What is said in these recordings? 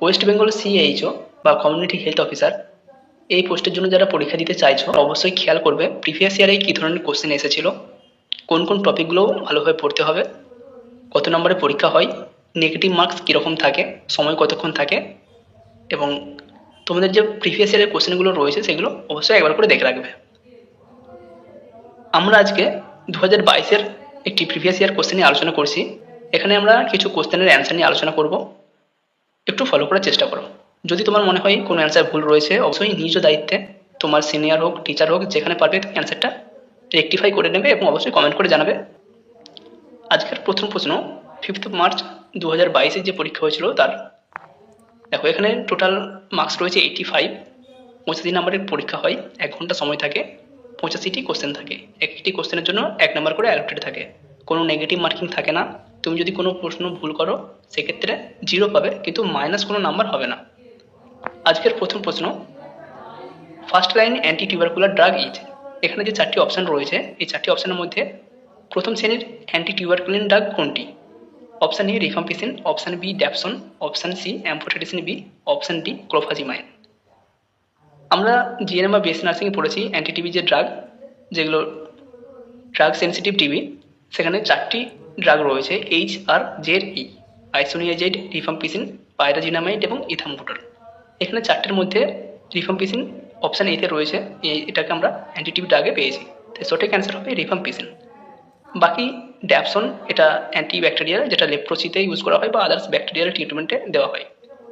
West Bengal CHO বা community health officer এই পোস্টের জন্য যারা পরীক্ষা দিতে চাইছো অবশ্যই খেয়াল করবে প্রিভিয়াস ইয়ারে কী ধরনের কোশ্চেন এসেছিল, কোন কোন টপিকগুলো ভালোভাবে পড়তে হবে, কত নম্বরে পরীক্ষা হয়, নেগেটিভ মার্কস কীরকম থাকে, সময় কতক্ষণ থাকে, এবং তোমাদের যে প্রিভিয়াস ইয়ারের কোশ্চেনগুলো রয়েছে সেগুলো অবশ্যই একবার করে দেখে রাখবে। আমরা আজকে 2022-এর একটি প্রিভিয়াস ইয়ার কোশ্চেন নিয়ে আলোচনা করছি। এখানে আমরা কিছু কোশ্চেনের অ্যান্সার নিয়ে আলোচনা করব, একটু ফলো করার চেষ্টা করো। যদি তোমার মনে হয় কোনো অ্যান্সার ভুল রয়েছে অবশ্যই নিজ দায়িত্বে তোমার সিনিয়র হোক টিচার হোক যেখানে পারবে তুমি অ্যান্সারটা রেকটিফাই করে নেবে এবং অবশ্যই কমেন্ট করে জানাবে। আজকের প্রথম প্রশ্ন 5 মার্চ 2022-এর যে পরীক্ষা হয়েছিল তার। দেখো এখানে টোটাল মার্কস রয়েছে 85। 85 নম্বরের পরীক্ষা হয়, 1 ঘন্টা সময় থাকে, 85টি কোশ্চেন থাকে, একটি কোশ্চেনের জন্য 1 নম্বর করে অ্যালোটেড থাকে, কোনো নেগেটিভ মার্কিং থাকে না। তুমি যদি কোনো প্রশ্ন ভুল করো সেক্ষেত্রে 0 পাবে, কিন্তু মাইনাস কোনো নাম্বার হবে না। আজকের প্রথম প্রশ্ন, first line anti tubercular drug is. এখানে যে 4টি অপশান রয়েছে এই 4টি অপশানের মধ্যে প্রথম শ্রেণীর অ্যান্টি টিউবারকুলিন ড্রাগ কোনটি? Option A rifampicin, option B dapsone, option C amphotericin B, option D clofazimine. আমরা জিএনএম বা বিএসসি নার্সিংয়ে পড়েছি অ্যান্টি টিবি যে ড্রাগ, যেগুলো ড্রাগ সেন্সিটিভ টিবি, সেখানে 4টি ড্রাগ রয়েছে HRZE, আইসোনিয়াজাইড, রিফাম্পিসিন, পাইরাজিনামাইড এবং ইথাম্বুটল। এখানে 4টের মধ্যে রিফাম্পিসিন অপশান এতে রয়েছে, এটাকে আমরা অ্যান্টি টিবি ড্রাগে পেয়েছি, তাই সঠিক অ্যান্সার হবে রিফাম্পিসিন। বাকি ড্যাপসন এটা অ্যান্টি ব্যাকটেরিয়াল, যেটা লেপ্রোসিতে ইউজ করা হয় বা আদার্স ব্যাকটেরিয়াল ট্রিটমেন্টে দেওয়া হয়।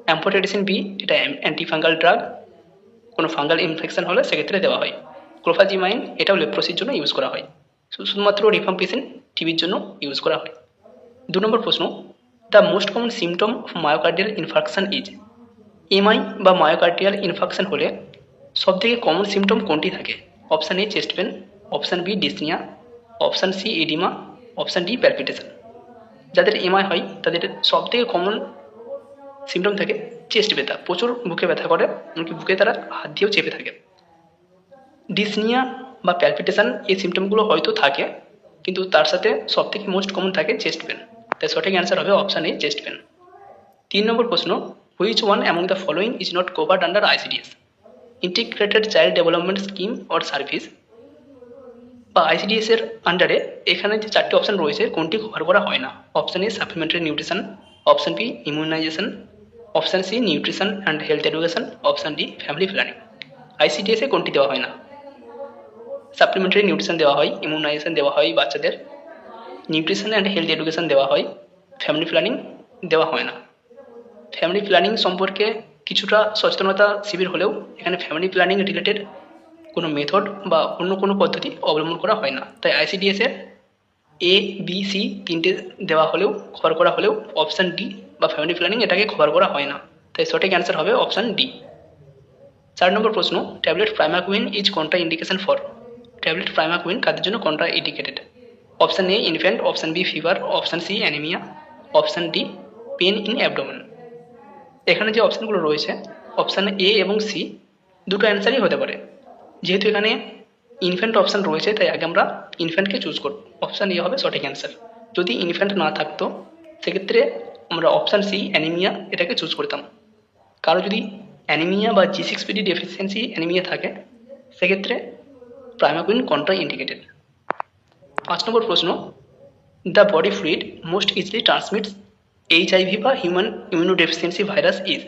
অ্যাম্ফোটেরিসিন বি এটা অ্যান্টি ফাঙ্গাল ড্রাগ, কোনো ফাঙ্গাল ইনফেকশন হলে সেক্ষেত্রে দেওয়া হয়। ক্লোফাজিমাইন এটাও লেপ্রোসির জন্য ইউজ করা হয়। শুধুমাত্র রিফাম্পিসিন টিবির জন্য ইউজ করা হয়। 2 নম্বর প্রশ্ন, the most common symptom of myocardial infarction is. MI বা মায়োকার্ডিয়াল ইনফার্কশন হলে সবথেকে কমন সিমটম কোনটি থাকে? Option A chest pain, option B dyspnoea, option C oedema, option D palpitation. যাদের এমআই হয় তাদের সবথেকে কমন সিমটম থাকে চেস্ট ব্যথা, প্রচুর বুকে ব্যথা করে, এমনকি বুকে তারা হাত দিয়েও চেপে থাকে। ডিসনিয়া বা প্যালপিটেশন এই সিমটমগুলো হয়তো থাকে, কিন্তু তার সাথে সবথেকে মোস্ট কমন থাকে চেস্ট পেন, তাই সঠিক অ্যান্সার হবে অপশান এ চেস্ট পেন। 3 নম্বর প্রশ্ন, which one among the following is not covered under ICDS? Integrated child development scheme or service বা আইসিডিএস এর আন্ডারে এখানে যে 4টি অপশান রয়েছে কোনটি কভার করা হয় না? Option A supplementary nutrition, option B immunisation, option C nutrition and health education, option D family planning. ICDS এ কোনটি দেওয়া হয় না? সাপ্লিমেন্টারি নিউট্রিশন দেওয়া হয়, ইমিউনাইজেশন দেওয়া হয় বাচ্চাদের, নিউট্রিশন অ্যান্ড হেলথ এডুকেশন দেওয়া হয়, ফ্যামিলি প্ল্যানিং দেওয়া হয় না। ফ্যামিলি প্ল্যানিং সম্পর্কে কিছুটা সচেতনতা শিবির হলেও এখানে ফ্যামিলি প্ল্যানিং রিলেটেড কোনো মেথড বা অন্য কোনো পদ্ধতি অবলম্বন করা হয় না, তাই আইসিডিএস এর এ বি সি 3টে দেওয়া হলেও কভার করা হলেও অপশান ডি বা ফ্যামিলি প্ল্যানিং এটাকে কভার করা হয় না, তাই সঠিক অ্যান্সার হবে অপশান ডি। 4 নম্বর প্রশ্ন, tablet primaquine is contraindication for. Tablet primaquine কাদের জন্য contraindicated? Option A infant, option B fever, option C anaemia, option D pain in abdomen. এখানে যে অপশানগুলো রয়েছে অপশান এ এবং সি দুটো অ্যান্সারই হতে পারে। যেহেতু এখানে ইনফ্যান্ট অপশান রয়েছে তাই আগে আমরা ইনফ্যান্টকে চুজ করব, অপশান এ হবে সঠিক অ্যান্সার। যদি ইনফ্যান্ট না থাকতো সেক্ষেত্রে আমরা অপশান সি অ্যানিমিয়া এটাকে চুজ করতাম। কারো যদি অ্যানিমিয়া বা G6PD ডেফিসিয়েন্সি অ্যানিমিয়া থাকে সেক্ষেত্রে প্রাইমাকুইন কন্ট্রা ইন্ডিকেটেড। 5 নম্বর প্রশ্ন, the body fluid most easily transmits HIV বা হিউম্যান ইমিউনোডেফিসিয়েন্সি ভাইরাস ইজ।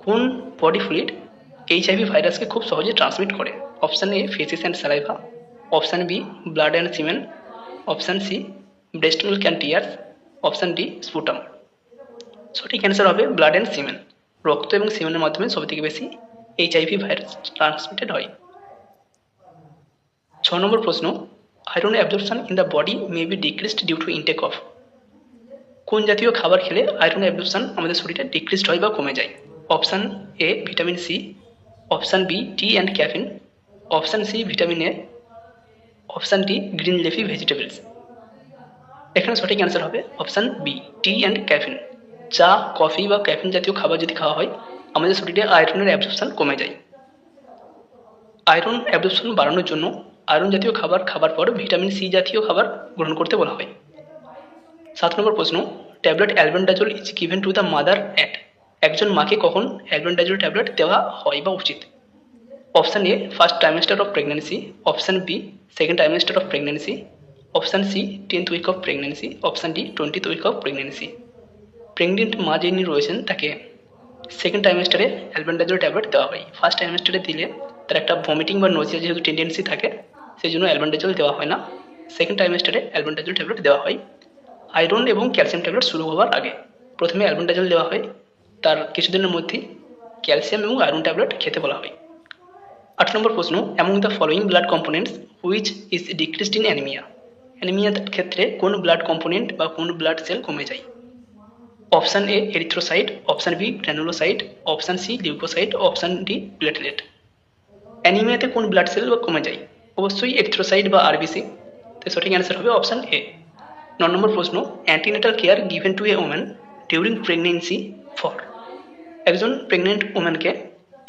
কোন বডি ফ্লুইড HIV ভাইরাসকে খুব সহজে ট্রান্সমিট করে? Option A faeces and saliva, option B blood and semen, option C breast milk and tears, option D sputum. সঠিক answer হবে blood and semen. রক্ত এবং সিমেনের মাধ্যমে সবথেকে বেশি HIV ভাইরাস ট্রান্সমিটেড হয়। 6 নম্বর প্রশ্ন, iron absorption in the body may be decreased due to intake of. কোন জাতীয় খাবার খেলে আয়রন অ্যাবজর্পশন আমাদের শরীরে ডিক্রিসড হয় বা কমে যায়? Option A vitamin C, option B tea and caffeine, option C vitamin A, option D green leafy vegetables. এখানে সঠিক অ্যান্সার হবে option B tea and caffeine. চা, কফি বা ক্যাফিন জাতীয় খাবার যদি খাওয়া হয় আমাদের শরীরে আয়রনের অ্যাবজর্পশন কমে যায়। আয়রন অ্যাবজর্পশন বাড়ানোর জন্য আয়রন জাতীয় খাবার খাবার পর ভিটামিন সি জাতীয় খাবার গ্রহণ করতে বলা হয়। 7 নম্বর প্রশ্ন, tablet albendazole is given to the mother at. একজন মাকে কখন অ্যালবেন্ডাজোল ট্যাবলেট দেওয়া হয় বা উচিত? Option A first trimester of pregnancy, option B second trimester of pregnancy, option C 10th week of pregnancy, option D 20th week of pregnancy. Pregnant মা যিনি রয়েছেন তাকে সেকেন্ড ট্রাইমেস্টারে অ্যালবেন্ডাজোল ট্যাবলেট দেওয়া হয়। ফার্স্ট ট্রাইমেস্টারে দিলে তার একটা ভমিটিং বা নোজিয়া যেহেতু টেন্ডেন্সি থাকে, সেই জন্য অ্যালবেন্ডাজোল দেওয়া হয় না। সেকেন্ড ট্রাইমেস্টারে অ্যালবেন্ডাজোল ট্যাবলেট দেওয়া হয় আয়রন এবং ক্যালসিয়াম ট্যাবলেট শুরু হওয়ার আগে। প্রথমে অ্যালবেন্ডাজোল দেওয়া হয়, তার কিছুদিনের মধ্যেই ক্যালসিয়াম এবং আয়রন ট্যাবলেট খেতে বলা হয়। 8 নম্বর প্রশ্ন, among the following blood components which is decreased in anaemia. অ্যানিমিয়ার ক্ষেত্রে কোন ব্লাড কম্পোনেন্ট বা কোন ব্লাড সেল কমে যায়? Option A erythrocyte, option B granulocyte, option C leucocyte, option D platelet. অ্যানিমিয়াতে কোন ব্লাড সেল কমে যায়? অবশ্যই এরিথ্রোসাইট বা আরবিসি। তাই সঠিক অ্যান্সার হবে অপশান এ। 9 নম্বর প্রশ্ন, antenatal care given to a woman during pregnancy for. একজন প্রেগনেন্ট ওম্যানকে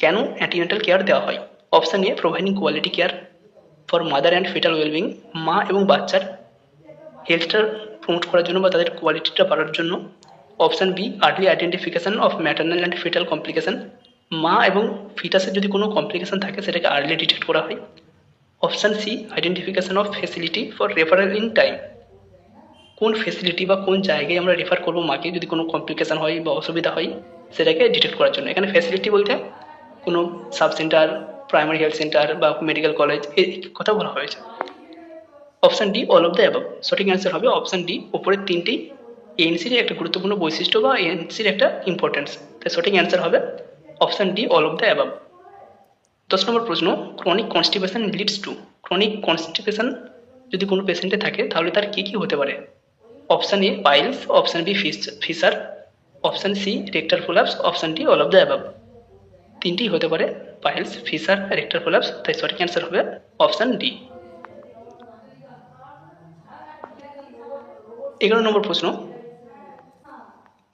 কেন অ্যান্টিনেটাল কেয়ার দেওয়া হয়? Option A providing quality care for mother and fetal wellbeing, মা এবং বাচ্চার হেলথটা প্রমোট করার জন্য বা তাদের কোয়ালিটিটা বাড়ার জন্য। Option B early identification of maternal and fetal complication, মা এবং ফিটাসের যদি কোনো কমপ্লিকেশন থাকে সেটাকে আর্লি ডিটেক্ট করা হয়। Option C identification of facility for referral in time, কোন ফেসিলিটি বা কোন জায়গায় আমরা রেফার করবো মাকে যদি কোনো কমপ্লিকেশন হয় বা অসুবিধা হয় সেটাকে ডিটেক্ট করার জন্য। এখানে ফেসিলিটি বলতে কোনো sub centre, primary health centre বা মেডিকেল কলেজ এই কথা বলা হয়েছে। Option D all of the above. সঠিক অ্যান্সার হবে অপশান ডি। উপরের তিনটি এএনসির একটা গুরুত্বপূর্ণ বৈশিষ্ট্য বা এএনসির একটা ইম্পর্টেন্স, তাই সঠিক অ্যান্সার হবে option D all of the above. 10 নম্বর প্রশ্ন, chronic constipation leads to. Chronic constipation যদি কোনো পেশেন্টে থাকে তাহলে তার কী কী হতে পারে? Option A piles, option B fissure, option C rectal prolapse, option D all of the above. তিনটি হতে পারে, পাইলস, ফিসার, রেক্টার প্রোলাপস, তাই সঠিক অ্যান্সার হবে অপশান ডি। 11 নম্বর প্রশ্ন,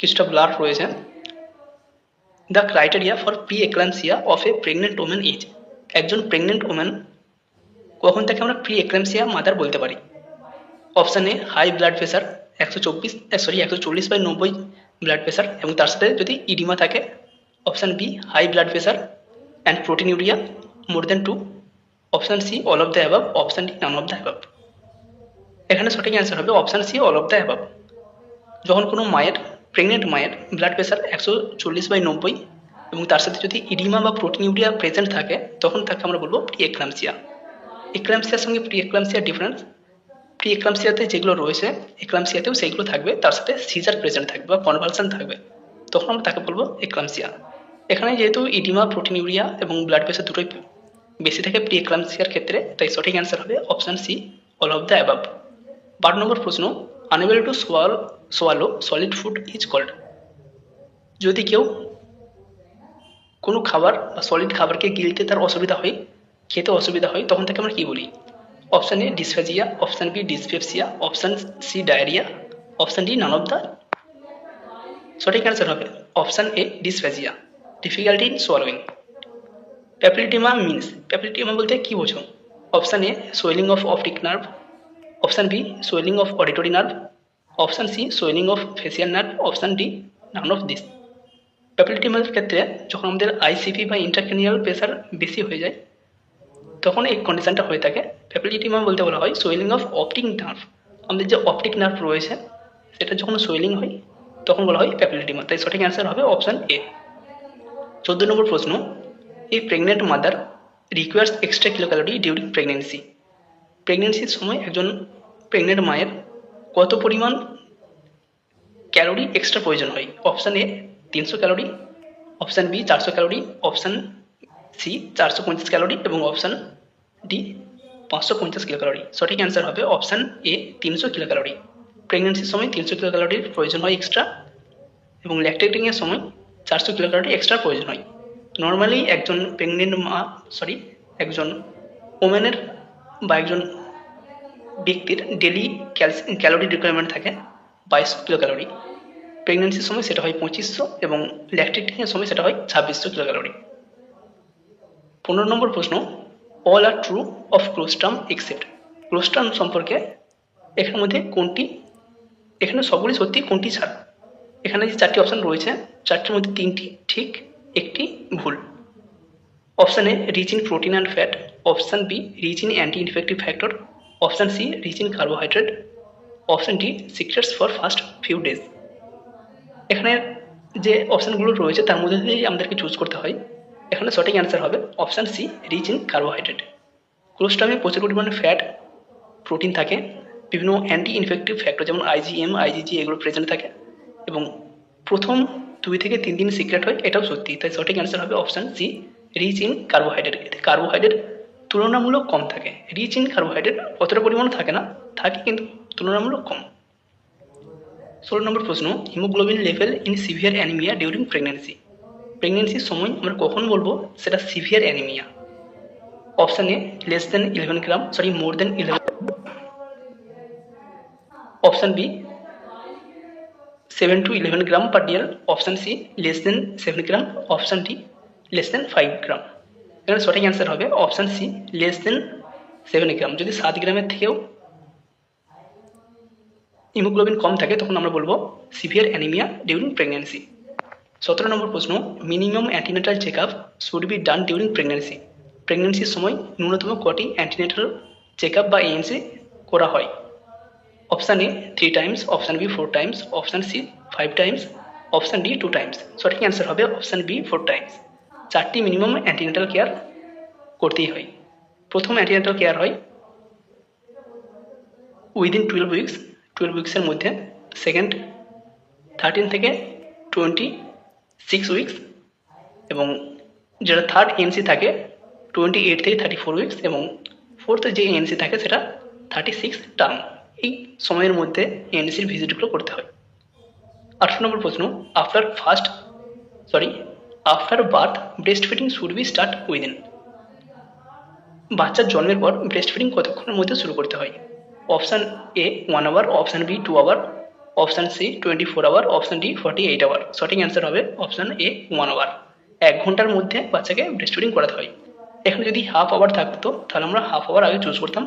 কিছুটা ব্লার রয়েছে। The criteria for pre eclampsia of a pregnant woman is. একজন প্রেগনেন্ট ওম্যান কখন তাকে আমরা প্রি এক্লাম্পসিয়া মাদার বলতে পারি? Option A high blood pressure 140/90 blood pressure এবং তার সাথে যদি ইডিমা থাকে। Option B high blood pressure and proteinuria more than 2, option C all of the above, option D none of the above. এখানে সঠিক answer হবে option C all of the above. যখন কোনো মায়ের, প্রেগনেন্ট মায়ের ব্লাড প্রেশার 140/90 এবং তার সাথে যদি ইডিমা বা প্রোটিনিউরিয়া প্রেজেন্ট থাকে তখন তাকে আমরা বলবো প্রি এক্লাম্পসিয়া। এক্লাম্পসিয়ার সঙ্গে প্রি এক্লাম্পসিয়ার ডিফারেন্স, প্রি এক্লাম্পসিয়াতে যেগুলো রয়েছে এক্লাম্পসিয়াতেও সেইগুলো থাকবে, তার সাথে সিজার প্রেজেন্ট থাকবে বা কনভালশন থাকবে, তখন আমরা তাকে বলবো এক্লাম্পসিয়া। এখানে যেহেতু ইডিমা, প্রোটিনিউরিয়া এবং ব্লাড প্রেশার দুটোই বেশি থাকে প্রি এক্লাম্পসিয়ার ক্ষেত্রে, তাই সঠিক অ্যান্সার হবে option C all of the above. 12 নম্বর প্রশ্ন, unable to swallow solid food is called. যদি কেউ কোনো খাবার বা সলিড খাবারকে গিলতে তার অসুবিধা হয়, খেতে অসুবিধা হয়, তখন তাকে আমরা কী বলি? Option A dysphagia, option B dyspepsia, option C diarrhoea, option D none of the. সঠিক অ্যান্সার হবে option A dysphagia, difficulty in swallowing. Papilloedema means, papilloedema বলতে কী বোঝো? Option A swelling of optic nerve, option B swelling of auditory nerve, option C swelling of facial nerve, option D none of this. প্যাপিলিটিমার ক্ষেত্রে যখন আমাদের ICP বা intracranial pressure বেশি হয়ে যায় তখন এই কন্ডিশনটা হয়ে থাকে। প্যাপিলিটিমা বলতে বলা হয় সোয়েলিং অফ অপটিক নার্ভ, আমাদের যে অপটিক নার্ভ রয়েছে সেটা যখন সোয়েলিং হয় তখন বলা হয় প্যাপিলিটিমা, তাই সঠিক অ্যান্সার হবে অপশান এ। 14 নম্বর প্রশ্ন, এই pregnant mother requires extra kilocalorie during pregnancy. প্রেগনেন্সির সময় একজন প্রেগনেন্ট মায়ের কত পরিমাণ ক্যালোরি এক্সট্রা প্রয়োজন হয়? Option A 300 calorie, option B 400 calorie, option C 450 calorie এবং অপশান ডি 550 কিলো ক্যালোরি। সঠিক অ্যান্সার হবে অপশান এ 300 কিলো ক্যালোরি। প্রেগনেন্সির সময় 300 কিলো ক্যালোরির প্রয়োজন হয় এক্সট্রা এবং ল্যাকটেটিংয়ের সময় 400 কিলো ক্যালোরি এক্সট্রা প্রয়োজন হয়। নর্মালি একজন প্রেগনেন্ট একজন ওমেনের বা একজন ব্যক্তির ডেলি ক্যালোরি রিকোয়ারমেন্ট থাকে 2200 কিলো ক্যালোরি। প্রেগনেন্সির সময় সেটা হয় 2500 এবং ল্যাকটেটিংয়ের সময় সেটা হয় 2600 কিলো ক্যালোরি। 15 নম্বর প্রশ্ন, all are true of colostrum except. Colostrum সম্পর্কে এখানের মধ্যে কোনটি, এখানে সবগুলি সত্যি, কোনটি ছাড়া? এখানে যে 4টি অপশন রয়েছে, 4টির মধ্যে 3টি ঠিক, একটি ভুল। Option A rich in protein and fat, option B rich in anti infective factor, option C rich in carbohydrate, option D secrets for first few days. এখানে যে অপশনগুলো রয়েছে তার মধ্যে দিয়ে আমাদেরকে চুজ করতে হয়। এখানে সঠিক অ্যান্সার হবে option C rich in carbohydrate. কোলেস্ট্রমে প্রচুর পরিমাণে ফ্যাট, প্রোটিন থাকে, বিভিন্ন অ্যান্টি ইনফেক্টিভ ফ্যাক্টর যেমন আইজিএম, আইজিজি এগুলো প্রেজেন্ট থাকে এবং প্রথম 2 থেকে 3 দিন সিক্রেট হয়, এটাও সত্যি। তাই সঠিক অ্যান্সার হবে option C rich in carbohydrate. এতে কার্বোহাইড্রেট তুলনামূলক কম থাকে। রিচ ইন কার্বোহাইড্রেট অতটা পরিমাণ থাকে না, থাকে কিন্তু তুলনামূলক কম। 16 নম্বর প্রশ্ন, haemoglobin level in severe anaemia during pregnancy. প্রেগনেন্সির সময় আমরা কখন বলবো সেটা severe anaemia? Option A less than 11 gram, sorry more than 11, option B 7 to 11 gram per dl, option C less than 7 gram, option D less than 5 gram. এখানে সঠিক answer হবে option C less than 7 gram. যদি 7 গ্রামের থেকেও haemoglobin কম থাকে তখন আমরা বলবো সিভিয়ার অ্যানিমিয়া ডিউরিং প্রেগনেন্সি। 17 নম্বর প্রশ্ন, minimum antenatal check up should be done during pregnancy. প্রেগনেন্সির সময় ন্যূনতম কটি অ্যান্টিনেটাল চেক আপ বা এএনসি করা হয়? Option A 3 times, option B 4 times, option C 5 times, option D 2 times. সঠিক অ্যান্সার হবে অপশান বি 4 টাইমস। 4টি মিনিমাম অ্যান্টিনেটাল কেয়ার করতেই হয়। প্রথম অ্যান্টিনেটাল কেয়ার হয় উইদিন 12 উইক্সের মধ্যে, সেকেন্ড 13 থেকে 26 উইক্স, এবং যেটা থার্ড এএনসি থাকে 28 থেকে 34 উইক্স, এবং ফোর্থ যে এএনসি থাকে সেটা 36 টার্ম। এই সময়ের মধ্যে এএনসির ভিজিটগুলো করতে হয়। 18 নম্বর প্রশ্ন, after birth breast feeding should be start within. বাচ্চার জন্মের পর ব্রেস্ট ফিডিং কতক্ষণের মধ্যে শুরু করতে হয়? Option A 1 hour, option B 2 hour, option C 24 hour, option D 48 hour. সঠিক অ্যান্সার হবে অপশান এ 1 আওয়ার। 1 ঘন্টার মধ্যে বাচ্চাকে ব্রেস্ট ফিডিং করাতে হয়। এখানে যদি হাফ আওয়ার থাকতো তাহলে আমরা হাফ আওয়ার আগে চুজ করতাম,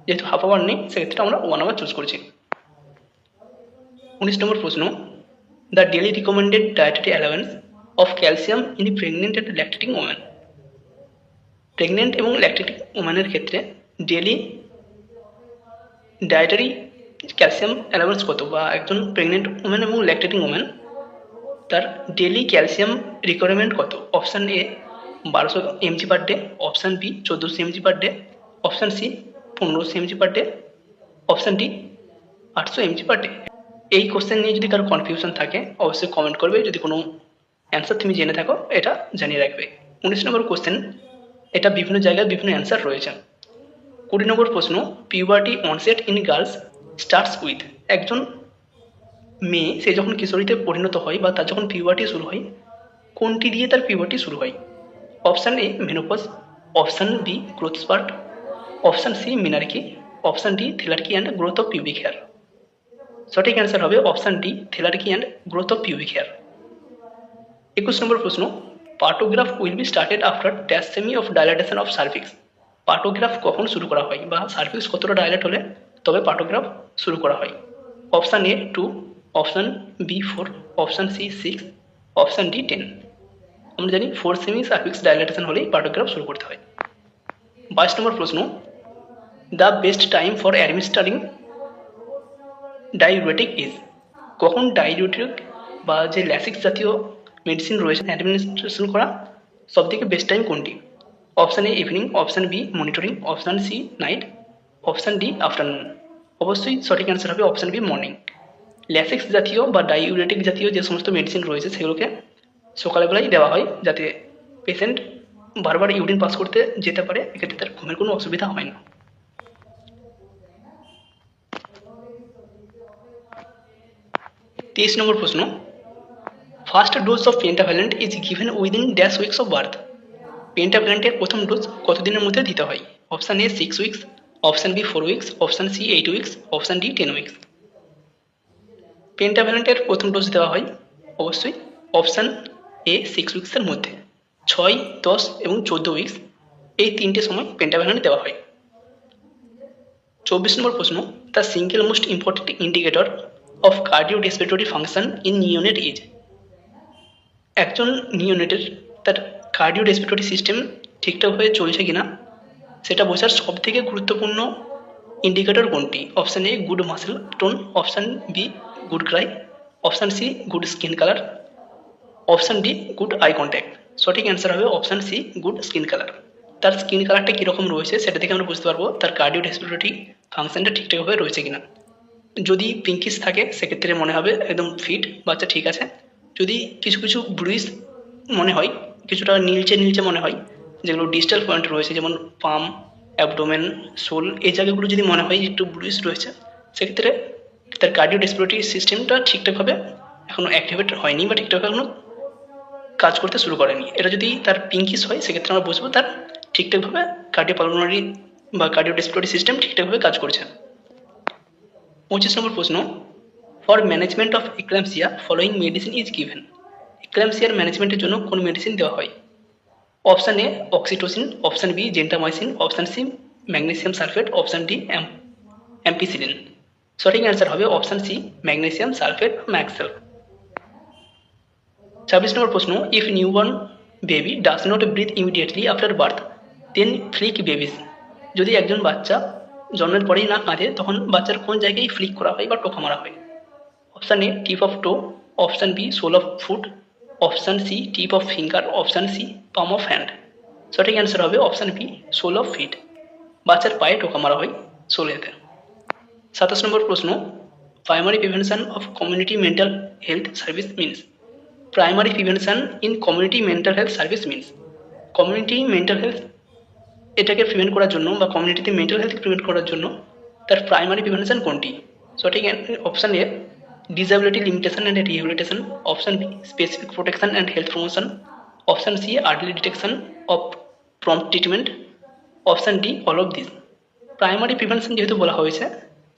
যেহেতু হাফ আওয়ার নেই সেক্ষেত্রে আমরা 1 আওয়ার চুজ করছি। 19 নম্বর প্রশ্ন, the daily recommended dietary allowance of calcium in pregnant and lactating women. প্রেগনেন্ট এবং ল্যাকটেটিং ওমেনের ক্ষেত্রে ডেলি ডায়েটারি ক্যালসিয়াম অ্যালাওয়েন্স কত, বা একজন প্রেগনেন্ট ওমেন এবং ল্যাকটেটিং ওমেন তার ডেলি ক্যালসিয়াম রিকোয়ারমেন্ট কত? Option A 1200 mg per day, option B 1400 mg per day, option C 1500 mg per day, option D 800 mg per day. এই question নিয়ে যদি কারো কনফিউশন থাকে অবশ্যই কমেন্ট করবে। যদি কোনো অ্যান্সার তুমি জেনে থাকো এটা জানিয়ে রাখবে। 19 নম্বর কোশ্চেন, এটা বিভিন্ন জায়গায় বিভিন্ন অ্যান্সার রয়েছে। 20 নম্বর প্রশ্ন, puberty onset in girls starts with. একজন মেয়ে সে যখন কিশোরীতে পরিণত হয় বা তার যখন পিউবার্টি শুরু হয়, কোনটি দিয়ে তার পিউবার্টি শুরু হয়? Option A menopause, option B growth spurt, option C menarche, option D thelarche and growth of pubic hair. সঠিক অ্যান্সার হবে option D thelarche and growth of pubic hair. 21 নম্বর প্রশ্ন, partograph will be started after dash সেমি of dilatation of cervix. Partograph কখন শুরু করা হয় বা সার্ভিক্স কতটা ডাইলেট হলে তবে পার্টোগ্রাফ শুরু করা হয়? Option A 2, option B 4, option C 6, option D 10। আমরা জানি 4 সেমি সার্ভিক্স ডাইলেটেশন হলেই পার্টোগ্রাফ শুরু করতে হয়। 22 নম্বর প্রশ্ন, the best time for administering diuretic is. কখন ডাইউরেটিক বা যে ল্যাসিক্স জাতীয় মেডিসিন রয়েছে অ্যাডমিনিস্ট্রেশন করা সবথেকে বেস্ট টাইম কোনটি? Option A evening, option B monitoring, option C night, option D afternoon. অবশ্যই সঠিক অ্যান্সার হবে অপশান বি মর্নিং। ল্যাসিক্স জাতীয় বা ডাইউরেটিক জাতীয় যে সমস্ত মেডিসিন রয়েছে সেগুলোকে সকালবেলায় দেওয়া হয় যাতে পেশেন্ট বারবার ইউরিন পাস করতে যেতে পারে, এক্ষেত্রে তার ঘুমের কোনো অসুবিধা হয় না। 23 নম্বর প্রশ্ন, first dose of pentavalent is given within dash weeks of birth. পেন্টাভ্যালেন্টের প্রথম ডোজ কতদিনের মধ্যে দিতে হয়? Option A 6 weeks, option B 4 weeks, option C 8 weeks, option D 10 weeks. পেন্টাভ্যালেন্টের প্রথম ডোজ দেওয়া হয় অবশ্যই অপশান এ 6 উইকসের মধ্যে। 6, 10 এবং 14 উইকস এই 3টে সময় পেন্টাভ্যালেন্ট দেওয়া হয়। 24 নম্বর প্রশ্ন, the single most important indicator of cardio respiratory function in neonate is. একজন নিওনেটের তার কার্ডিও রেসপিরেটরি সিস্টেম ঠিকঠাকভাবে চলছে কিনা সেটা বোঝার সবথেকে গুরুত্বপূর্ণ ইন্ডিকেটর কোনটি? Option A good muscle tone, option B good cry, option C good skin colour, option D good eye contact. সঠিক অ্যান্সার হবে option C good skin colour. তার স্কিন কালারটা কীরকম রয়েছে সেটা থেকে আমরা বুঝতে পারবো তার কার্ডিও রেসপিরেটরি ফাংশনটা ঠিকঠাকভাবে রয়েছে কিনা। যদি পিঙ্কিশ থাকে সেক্ষেত্রে মনে হবে একদম ফিট, বাচ্চা ঠিক আছে। যদি কিছু কিছু ব্লুইশ মনে হয়, কিছুটা নীলচে নীলচে মনে হয়, যেগুলো ডিস্টাল পয়েন্ট রয়েছে যেমন পাম, অ্যাবডোমেন, সোল, এই জায়গাগুলো যদি মনে হয় একটু ব্লুইশ রয়েছে সেক্ষেত্রে তার কার্ডিও রেসপিরেটরি সিস্টেমটা ঠিকঠাকভাবে এখনও অ্যাক্টিভেট হয়নি বা ঠিকঠাকভাবে এখনও কাজ করতে শুরু করেনি। এটা যদি তার পিঙ্কিশ হয় সেক্ষেত্রে আমরা বুঝবো তার ঠিকঠাকভাবে কার্ডিওপালমোনারি বা কার্ডিও রেসপিরেটরি সিস্টেম ঠিকঠাকভাবে কাজ করছে। 25 নম্বর প্রশ্ন, for management of eclampsia following medicine is given. এক্লাম্পসিয়ার ম্যানেজমেন্টের জন্য কোন মেডিসিন দেওয়া হয়? Option A oxytocin, option B gentamicin, option C magnesium sulphate, option D ampicillin. সঠিক অ্যান্সার হবে অপশান সি ম্যাগনেসিয়াম সালফেট ম্যাক্সেল। 26 নম্বর প্রশ্ন, if newborn baby does not breathe immediately after birth then flick babies. যদি একজন বাচ্চা জন্মের পরেই না কাঁদে তখন বাচ্চার কোন জায়গায় ফ্লিক করা হয় বা টোকা মারা হয়? Option A tip of toe, option B sole of foot, option C tip of finger, option C palm of hand. সঠিক অ্যান্সার হবে option B sole of feet. বাচ্চার পায়ে টোকা মারা হয় সোলেতে। 27 নম্বর প্রশ্ন, primary prevention of community mental health service means. Primary prevention in community mental health service means. Community mental health এটাকে প্রিভেন্ট করার জন্য বা কমিউনিটিতে মেন্টাল হেলথ প্রিভেন্ট করার জন্য তার প্রাইমারি প্রিভেনশন কোনটি? সঠিক option A disability limitation and rehabilitation, option B specific protection and health promotion, option C early detection of prompt treatment, option D all of this. প্রাইমারি প্রিভেনশন যেহেতু বলা হয়েছে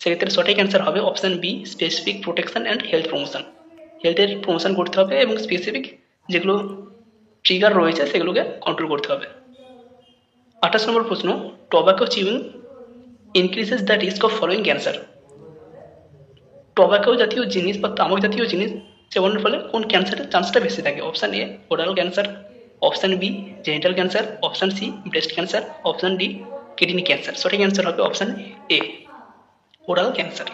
সেক্ষেত্রে সঠিক অ্যান্সার হবে option B specific protection and health promotion. হেলথের promotion করতে হবে এবং স্পেসিফিক যেগুলো ট্রিগার রয়েছে সেগুলোকে কন্ট্রোল করতে হবে। 28 নম্বর প্রশ্ন, tobacco chewing increases the risk of following cancer. Tobacco জাতীয় জিনিস বা তামাক জাতীয় জিনিস সেবনের ফলে কোন ক্যান্সারের চান্সটা বেশি থাকে? Option A oral cancer, option B genital cancer, option C breast cancer, option D kidney cancer. সঠিক অ্যান্সার হবে অপশান এ ওরাল ক্যান্সার।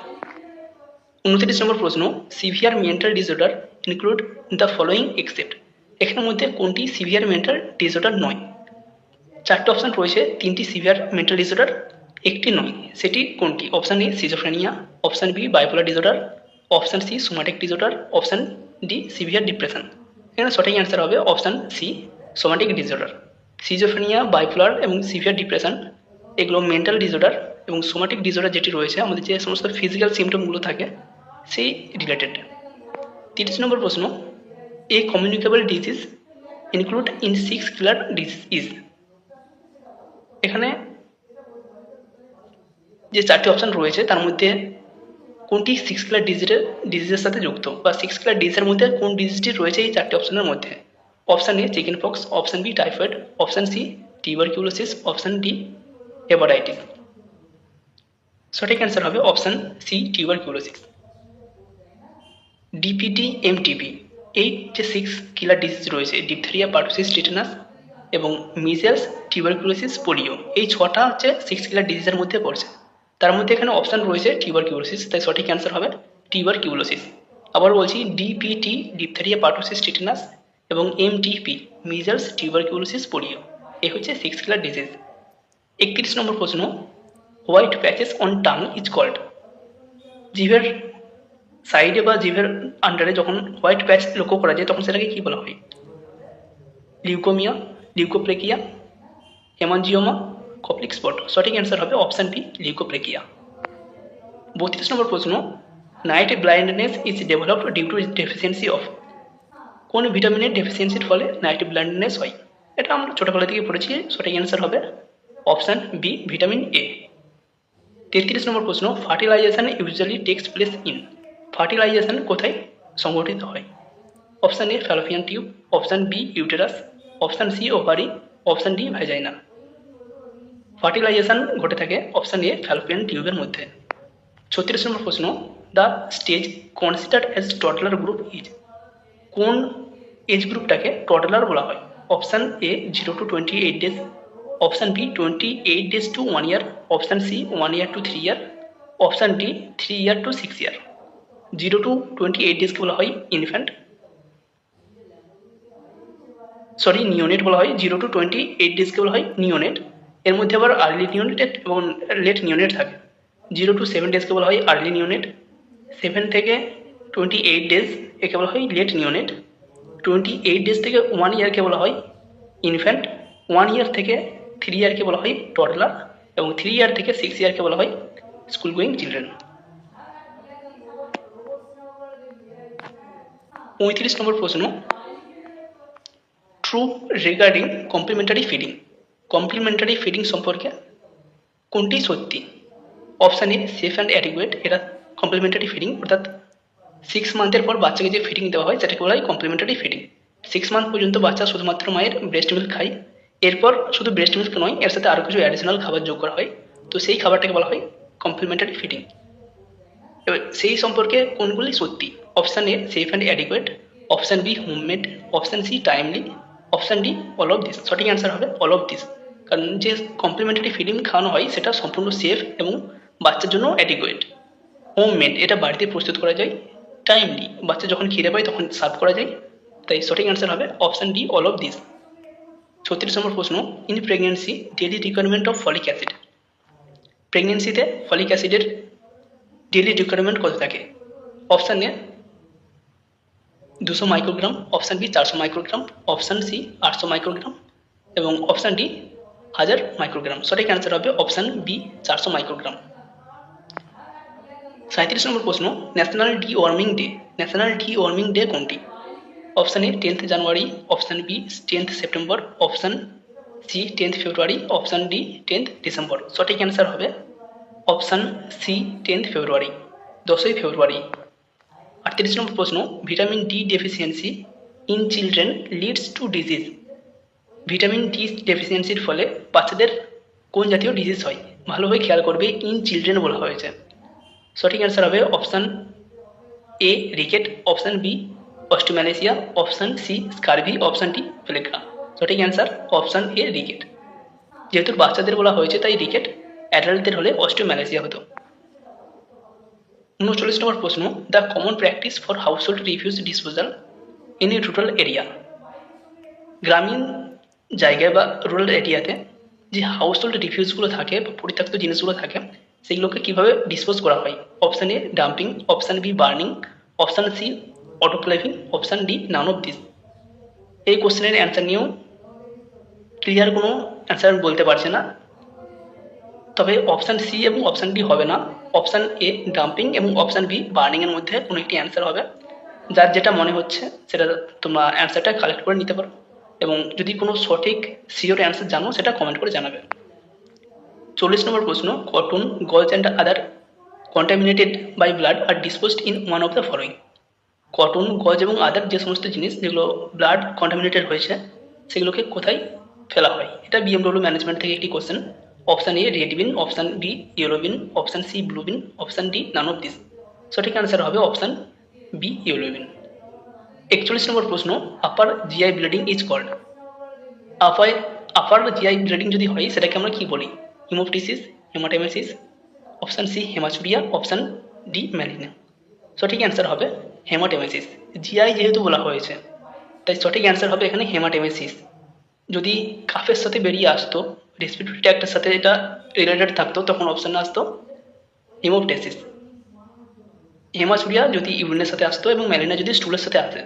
29 নম্বর প্রশ্ন, severe mental disorder include the following except. এখানের মধ্যে কোনটি সিভিয়ার মেন্টাল ডিসঅর্ডার নয়? চারটি option রয়েছে, তিনটি সিভিয়ার মেন্টাল ডিসঅর্ডার, একটি নয়, সেটি কোনটি? Option A schizophrenia, option B bipolar disorder, option C somatic disorder, option D severe depression. এখানে সঠিক অ্যান্সার হবে option C somatic disorder. Schizophrenia, bipolar এবং সিভিয়ার ডিপ্রেশন এগুলো মেন্টাল ডিসঅর্ডার এবং সোম্যাটিক ডিসঅর্ডার যেটি রয়েছে আমাদের যে সমস্ত ফিজিক্যাল সিমটমগুলো থাকে সেই রিলেটেড। 30 নম্বর প্রশ্ন, a communicable disease include in 6 killer disease. এখানে যে চারটি অপশান রয়েছে তার মধ্যে কোনটি 6 কিলার ডিজিজের সাথে যুক্ত বা 6 কিলার ডিজিজের মধ্যে কোন ডিজিজটি রয়েছে এই চারটি অপশানের মধ্যে? Option A chicken pox, option B typhoid, option C tuberculosis, option D hepatitis. সঠিক অ্যান্সার হবে option C tuberculosis. DPT MTP এই যে 6 কিলার ডিজিজ রয়েছে ডিপথেরিয়া, পারটুসিস, টিটানাস এবং মিজেলস, টিউবারকিউলোসিস, পোলিও, এই 6টা হচ্ছে 6 কিলার ডিজিজের মধ্যে পড়ছে। তার মধ্যে এখানে অপশান রয়েছে টিউবারকিউলোসিস, তাই সঠিক অ্যান্সার হবে টিউবারকিউলোসিস। আবার বলছি ডিপিটি ডিপথেরিয়া, পারটুসিস, টিটানাস এবং এমটিপি মিজেলস, টিউবারকিউলোসিস, পোলিও, এই হচ্ছে 6 কিলার ডিজিজ। 31 নম্বর প্রশ্ন, white patches on tongue is called. জিভের সাইডে বা জিভের আন্ডারে যখন হোয়াইট প্যাচ লক্ষ্য করা যায় তখন সেটাকে কী বলা হয়? Leukaemia, leukoplakia, haemangioma, Koplik spot. সঠিক অ্যান্সার হবে অপশান বি লিউকোপ্লেকিয়া। 32 নম্বর প্রশ্ন, night blindness is developed due to deficiency of. কোন ভিটামিনের ডেফিসিয়েন্সির ফলে নাইট ব্লাইন্ডনেস হয়? এটা আমরা ছোটোবেলা থেকে পড়েছি, সঠিক অ্যান্সার হবে অপশান বি ভিটামিন এ। 33 নম্বর প্রশ্ন, fertilization usually takes place in. Fertilization কোথায় সংঘটিত হয়? Option A fallopian tube, option B uterus, option C ovary, option D vagina. Fertilization ঘটে থাকে অপশান এ ফ্যালোপিয়ান টিউবের মধ্যে। 36 নম্বর প্রশ্ন, the stage considered as toddler group is. কোন এজ গ্রুপটাকে টডলার বলা হয়? Option A 0 to 28 days, option B 28 days to 1 year, option C 1 year to 3 year, option D 3 year to 6 year। 0 to 28 days কে বলা হয় ইনফ্যান্ট, নিওনেট বলা হয়। 0 to 28 days কে বলা হয় নিওনেট। এর মধ্যে আবার আর্লি নিওনেট এবং লেট নিওনেট থাকে। 0 to 7 days কে বলা হয় আর্লি নিওনেট। 7 থেকে 28 days একে বলা হয় লেট নিওনেট। 28 days থেকে 1 year কে বলা হয় ইনফ্যান্ট। 1 year থেকে 3 year কে বলা হয় টডলার এবং 3 year থেকে 6 year কে বলা হয় স্কুল গোয়িং চিলড্রেন। 35 নম্বর প্রশ্ন, true regarding complimentary feeding. Complimentary feeding সম্পর্কে কোনটি সত্যি? Option A safe and adequate, এটা কমপ্লিমেন্টারি ফিডিং, অর্থাৎ 6 মান্থের পর বাচ্চাকে যে ফিডিং দেওয়া হয় সেটাকে বলা হয় কমপ্লিমেন্টারি ফিডিং। 6 মান্থ পর্যন্ত বাচ্চা শুধুমাত্র মায়ের ব্রেস্ট মিল্ক খায়, এরপর শুধু ব্রেস্ট মিল্ক নয়, এর সাথে আরও কিছু অ্যাডিশনাল খাবার যোগ করা হয়, তো সেই খাবারটাকে বলা হয় কমপ্লিমেন্টারি ফিডিং। এবার সেই সম্পর্কে কোনগুলি সত্যি? Option A safe and adequate, option B homemade, option C timely, option D all of this. সঠিক অ্যান্সার হবে অল অফ দিস, কারণ যে কমপ্লিমেন্টারি ফিডিং খাওয়ানো হয় সেটা সম্পূর্ণ সেফ এবং বাচ্চার জন্য অ্যাডিকুয়েট। হোমমেড, এটা বাড়িতে প্রস্তুত করা যায়। টাইমলি, বাচ্চা যখন খিদে পায় তখন সার্ভ করা যায়। তাই সঠিক অ্যান্সার হবে option D all of this. 36 নম্বর প্রশ্ন, in pregnancy daily requirement of folic acid. প্রেগনেন্সিতে ফলিক অ্যাসিডের ডেইলি রিকোয়ারমেন্ট কত থাকে? Option A 200 microgram, option B 400 microgram, option C 800 microgram এবং অপশান ডি 1000 মাইক্রোগ্রাম। সঠিক অ্যান্সার হবে অপশান বি 400 মাইক্রোগ্রাম। 37 নম্বর প্রশ্ন, national deworming day. National deworming day কোনটি? Option A 10th January, option B 10th September, option C 10th February, option D 10th December. সঠিক answer হবে option C 10th February, 10ই ফেব্রুয়ারি। 38 নম্বর প্রশ্ন, vitamin D deficiency in children leads to disease. Vitamin D ডেফিসিয়েন্সির ফলে বাচ্চাদের কোন জাতীয় ডিজিজ হয়? ভালোভাবে খেয়াল করবে, ইন চিলড্রেন বলা হয়েছে। সঠিক অ্যান্সার হবে option A ricket, option B osteomalacia, option C scurvy, option D pellagra. সঠিক অ্যান্সার অপশান এ রিকেট। যেহেতু বাচ্চাদের বলা হয়েছে তাই রিকেট, অ্যাডাল্টদের হলে অস্টিওম্যালেসিয়া হতো। 39 নম্বর প্রশ্ন, the common practice for household refuse disposal in a rural area. গ্রামীণ জায়গায় বা রুরাল এরিয়াতে যে হাউসহোল্ড রিফিউজগুলো থাকে বা পরিত্যক্ত জিনিসগুলো থাকে সেগুলোকে কীভাবে ডিসপোজ করা হয়? Option A dumping, option B burning, option C autoclaving, option D none of this. এই কোশ্চেনের অ্যান্সার নিয়েও ক্লিয়ার কোনো অ্যান্সার বলতে পারছে না, তবে অপশান সি এবং অপশান ডি হবে না। অপশান এ ডাম্পিং এবং অপশান বি বার্নিংয়ের মধ্যে কোনো একটি অ্যান্সার হবে। যার যেটা মনে হচ্ছে সেটা তোমরা অ্যান্সারটা কালেক্ট করে নিতে পারো, এবং যদি কোনো সঠিক সিওর অ্যান্সার জানো সেটা কমেন্ট করে জানাবে। 40 নম্বর প্রশ্ন, cotton, gauze and other contaminated by blood are disposed in one of the following. Cotton, gauze এবং আদার যে সমস্ত জিনিস যেগুলো ব্লাড কন্টামিনেটেড হয়েছে সেগুলোকে কোথায় ফেলা হয়? এটা বিএমডব্লিউ ম্যানেজমেন্ট থেকে একটি question. Option A red bin, option B yellow bin, option C blue bin, option D none of this. সঠিক অ্যান্সার হবে অপশান বি ইয়েলো বিন। 41 নম্বর প্রশ্ন, upper GI bleeding is called. Upper GI bleeding যদি হয় সেটাকে আমরা কি বলি? Haemoptysis, haematemesis, option C haematuria, option D melaena. সঠিক অ্যান্সার হবে হেমাটেমেসিস। জিআই যেহেতু বলা হয়েছে তাই সঠিক অ্যান্সার হবে এখানে হেমাটেমেসিস। যদি কাফের সাথে বেরিয়ে আসতো, রেসপিরেটরি ট্র্যাক্টের সাথে এটা রিলেটেড থাকতো, তখন অপশানে আসতো হিমোপটেসিস। হেমাচুরিয়া যদি ইউরিনের সাথে আসতো এবং ম্যালিনা যদি স্টুলের সাথে আসে।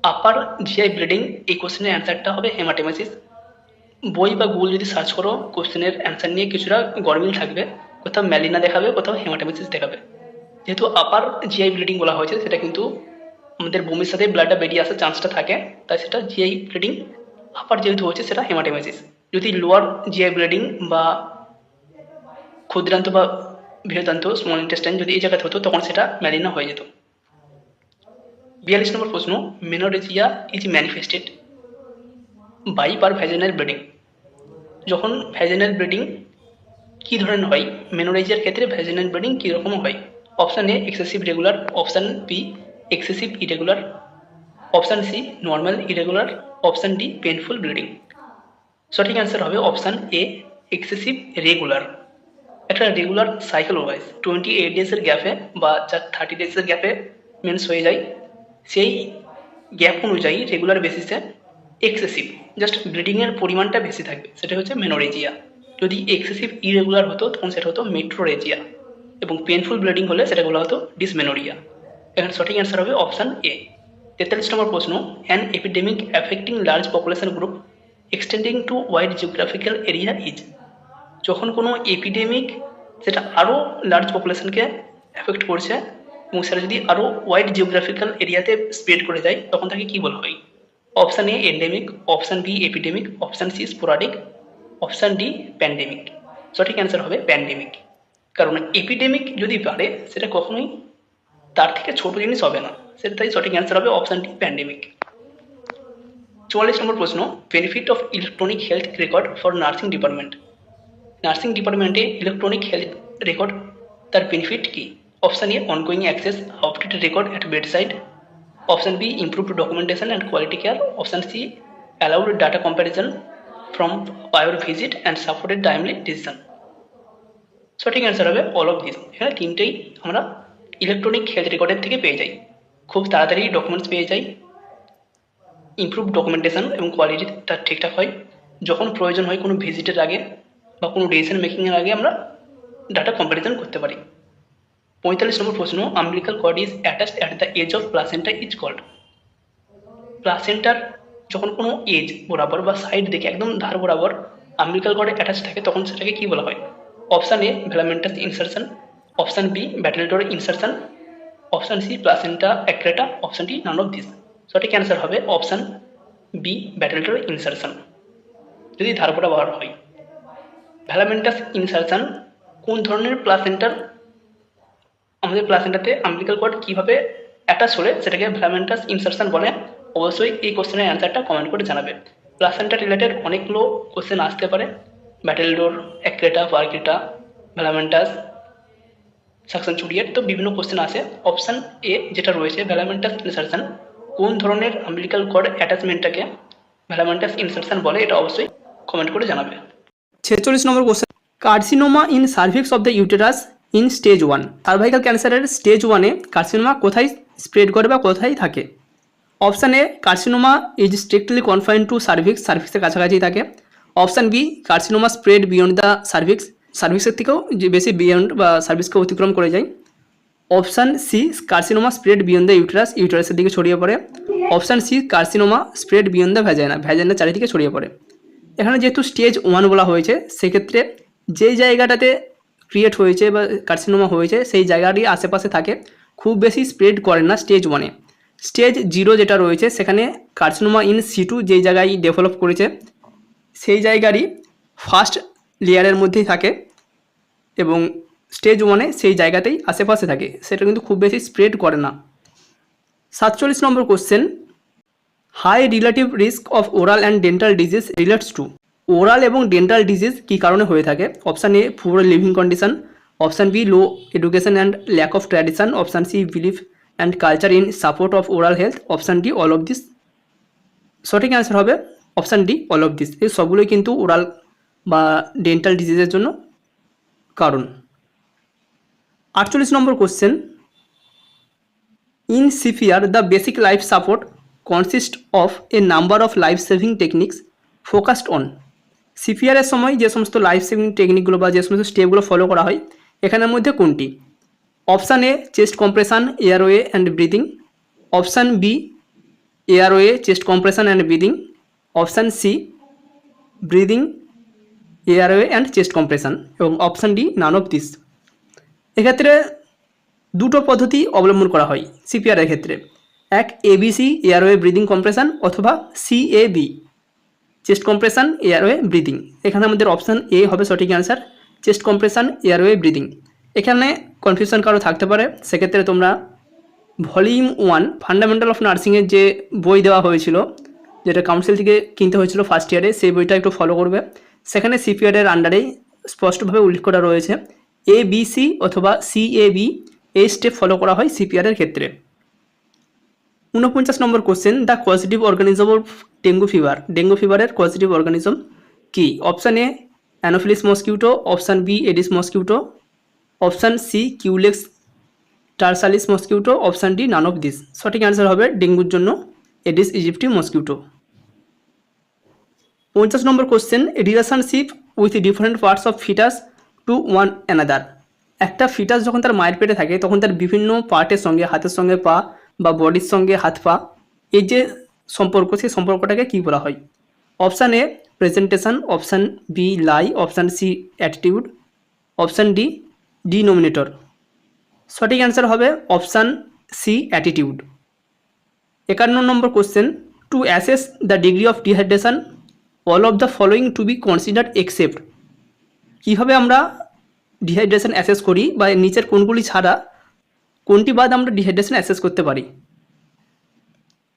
আপার জিআই ব্লিডিং, এই কোশ্চেনের অ্যান্সারটা হবে হেমাটেমেসিস। বই বা গুগল যদি সার্চ করো কোশ্চেনের অ্যান্সার নিয়ে কিছুটা গরমিল থাকবে, কোথাও ম্যালিনা দেখাবে, কোথাও হেমাটেমেসিস দেখাবে। যেহেতু আপার জিআই ব্লিডিং বলা হয়েছে সেটা কিন্তু আমাদের বমির সাথে ব্লাডটা বেরিয়ে আসার চান্সটা থাকে, তাই সেটা জিআই ব্লিডিং। আপার যেহেতু হচ্ছে সেটা হেমাটেমেসিস। যদি লোয়ার জিআই ব্লিডিং বা ক্ষুদ্রান্ত বা বৃহদান্ত স্মল ইন্টেস্টাইন যদি এই জায়গাতে হতো তখন সেটা ম্যালিনা হয়ে যেত। 42 নম্বর প্রশ্ন, menorrhagia is manifested by per vaginal bleeding. যখন ভ্যাজিনাল ব্লিডিং কী ধরনের হয়? মেনোরেজিয়ার ক্ষেত্রে ভ্যাজিনাল ব্লিডিং কী রকম হয়? Option A excessive regular, option B excessive irregular, option C normal irregular, option D painful bleeding. সঠিক অ্যান্সার হবে অপশান এ এক্সেসিভ রেগুলার। একটা রেগুলার সাইকেল ওয়াইজ 28 ডেজের গ্যাপে বা যার 30 ডেজের গ্যাপে মেন্স হয়ে যায়, সেই গ্যাপ অনুযায়ী রেগুলার বেসিসে এক্সেসিভ জাস্ট ব্লিডিংয়ের পরিমাণটা বেশি থাকবে, সেটা হচ্ছে মেনোরেজিয়া। যদি এক্সেসিভ ইরেগুলার হতো তখন সেটা হতো মেট্রোরেজিয়া, এবং পেনফুল ব্লিডিং হলে সেটা বলা হতো ডিসমেনোরিয়া। এখানে সঠিক অ্যান্সার হবে অপশান এ। 43 নম্বর প্রশ্ন, an epidemic affecting large population group extending to wide geographical area is. যখন কোনো এপিডেমিক সেটা আরও লার্জ পপুলেশনকে এফেক্ট করছে এবং সেটা যদি আরও ওয়াইড জিওগ্রাফিক্যাল এরিয়াতে স্প্রেড করে যায়, তখন তাকে কী বলা হয়? Option A endemic, option B epidemic, option C sporadic, option D pandemic. সঠিক অ্যান্সার হবে প্যান্ডেমিক। কারণ এপিডেমিক যদি বাড়ে সেটা কখনোই তার থেকে ছোট জিনিস হবে না, সেটাই সঠিক অ্যান্সার হবে অপশান ডি প্যান্ডেমিক। 44 নম্বর প্রশ্ন, benefit of electronic health record for nursing department. Nursing ডিপার্টমেন্টে ইলেকট্রনিক হেলথ রেকর্ড তার বেনিফিট কি? Option A ongoing access updated record at bedside, option B improved documentation and quality care, option C allowed data comparison from prior visit and supported timely decision. সঠিক answer হবে all of this. এখানে তিনটেই আমরা electronic health রেকর্ডের থেকে পেয়ে যাই। খুব তাড়াতাড়ি ডকুমেন্টস পেয়ে যাই, ইমপ্রুভ ডকুমেন্টেশন এবং কোয়ালিটিটা ঠিকঠাক হয়, যখন প্রয়োজন হয় কোনো ভিজিটের আগে বা কোনো ডিসিশন মেকিংয়ের আগে আমরা ডাটা কম্প্যারিজন করতে পারি। 45 নম্বর প্রশ্ন, umbilical cord is attached at the edge of placenta is called. প্লাসেন্টার যখন কোনো এজ বরাবর বা সাইড দিকে একদম ধার বরাবর আম্বিলিকাল কর্ডে অ্যাটাচ থাকে তখন সেটাকে কী বলা হয়? Option A velamentous insertion, option B battledore insertion, option C placenta accreta, option D none of this. সঠিক অ্যান্সার হবে অপশান বি ব্যাটেলডোর ইনসারশন, যদি ধার বরাবর হয়। ভেলামেন্টাস ইনসারশন কোন ধরনের প্লাসেন্টার, আমাদের প্লাসেন্টাতে আম্বিলিকাল কর্ড কীভাবে অ্যাটাচ হলে সেটাকে ভেলামেন্টাস ইনসারশন বলে? অবশ্যই এই কোশ্চেনের অ্যান্সারটা কমেন্ট করে জানাবে। প্লাসেন্টা রিলেটেড অনেকগুলো কোশ্চেন আসতে পারে, ব্যাটেলডোর, অ্যাক্রেটা, পারক্রেটা, ভেলামেন্টাস, সাকশন চুরিয়েট, তো বিভিন্ন কোশ্চেন আসে। অপশান এ যেটা রয়েছে ভেলামেন্টাস ইনসারশন, কোন ধরনের আম্বিলিকাল কর্ড অ্যাটাচমেন্টটাকে ভেলামেন্টাস ইনসারশন বলে, এটা অবশ্যই কমেন্ট করে জানাবে। 46 নম্বর question, carcinoma in cervix of the uterus in stage 1। Cervical ক্যান্সারের স্টেজ 1-এ কার্সিনোমা কোথায় স্প্রেড করে বা কোথায় থাকে? Option A carcinoma is strictly confined to cervix, সার্ভিক্সের কাছাকাছি থাকে। Option B carcinoma spread beyond the cervix, সার্ভিক্সের থেকেও যে বেশি বিয়ন্ড বা সার্ভিক্সকে অতিক্রম করে যায়। Option C carcinoma spread beyond the uterus, ইউটেরাসের দিকে ছড়িয়ে পড়ে। Option C carcinoma spread beyond the vagina, ভ্যাজাইনার চারিদিকে ছড়িয়ে পড়ে। এখানে যেহেতু স্টেজ 1 বলা হয়েছে, সেক্ষেত্রে যেই জায়গাটাতে ক্রিয়েট হয়েছে বা কার্সিনোমা হয়েছে সেই জায়গাটি আশেপাশে থাকে, খুব বেশি স্প্রেড করে না স্টেজ 1-এ। স্টেজ 0 যেটা রয়েছে সেখানে কার্সিনোমা ইন সিটু যেই জায়গায় ডেভেলপ করেছে সেই জায়গারই ফার্স্ট লেয়ারের মধ্যেই থাকে, এবং স্টেজ 1-এ সেই জায়গাতেই আশেপাশে থাকে, সেটা কিন্তু খুব বেশি স্প্রেড করে না। 47 নম্বর question, high relative risk of oral and dental disease relates to. Oral এবং ডেন্টাল ডিজিজ কী কারণে হয়ে থাকে? Option A poor living condition, option B low education and lack of tradition, option C belief and culture in support of oral health, option D all of this. সঠিক answer হবে option D all of this. এই সবগুলোই কিন্তু oral বা dental ডিজিজের জন্য কারণ। 48 নম্বর question, in CPR the basic life support consist of a number of life saving techniques focused on. সিপিআরের সময় যে সমস্ত লাইফ সেভিং টেকনিকগুলো বা যে সমস্ত স্টেপগুলো ফলো করা হয় এখানের মধ্যে কোনটি? Option A chest compression, airway and breathing, option B airway, chest compression and breathing, option C breathing, airway and chest compression, এবং option D none of this. এক্ষেত্রে দুটো পদ্ধতি অবলম্বন করা হয় সিপিআরের ক্ষেত্রে, এক এবিসি এয়ারওয়ে ব্রিদিং কম্প্রেশন অথবা CAB chest compression airway breathing. এখানে আমাদের অপশান এ হবে সঠিক answer, chest compression airway breathing. এখানে কনফিউশন কারো থাকতে পারে, সেক্ষেত্রে তোমরা ভলিউম 1 ফান্ডামেন্টাল অফ নার্সিংয়ের যে বই দেওয়া হয়েছিল, যেটা কাউন্সিল থেকে কিনতে হয়েছিল ফার্স্ট ইয়ারে, সেই বইটা একটু ফলো করবে। সেখানে সিপিআরের আন্ডারেই স্পষ্টভাবে উল্লেখ করা রয়েছে এবিসি অথবা সিএবি এই স্টেপ ফলো করা হয় সিপিআর এর ক্ষেত্রে। 49 নম্বর question, the causative organism of dengue fever. Dengue ফিভারের কজেটিভ অর্গানিজম কি? Option A Anopheles mosquito, option B Aedes mosquito, option C Culex tarsalis mosquito, option D none of this. সঠিক answer হবে ডেঙ্গুর জন্য এডিস ইজিপ্টি মসকিউটো। 50 নম্বর question, relationship with different parts of foetus to one another. একটা foetus যখন তার মায়ের পেটে থাকে তখন তার বিভিন্ন পার্টের সঙ্গে, হাতের সঙ্গে পা বা বডির সঙ্গে হাত পা, এই যে সম্পর্ক, সেই সম্পর্কটাকে কী বলা হয়? Option A presentation, option B lie, option C attitude, option D denominator. সঠিক অ্যান্সার হবে অপশান সি অ্যাটিটিউড। 51 নম্বর question, to assess the degree of dehydration all of the following to be considered except. কীভাবে আমরা dehydration assess করি বা নিচের কোনগুলি ছাড়া কোনটি বাদ আমরা ডিহাইড্রেশন অ্যাসেস করতে পারি?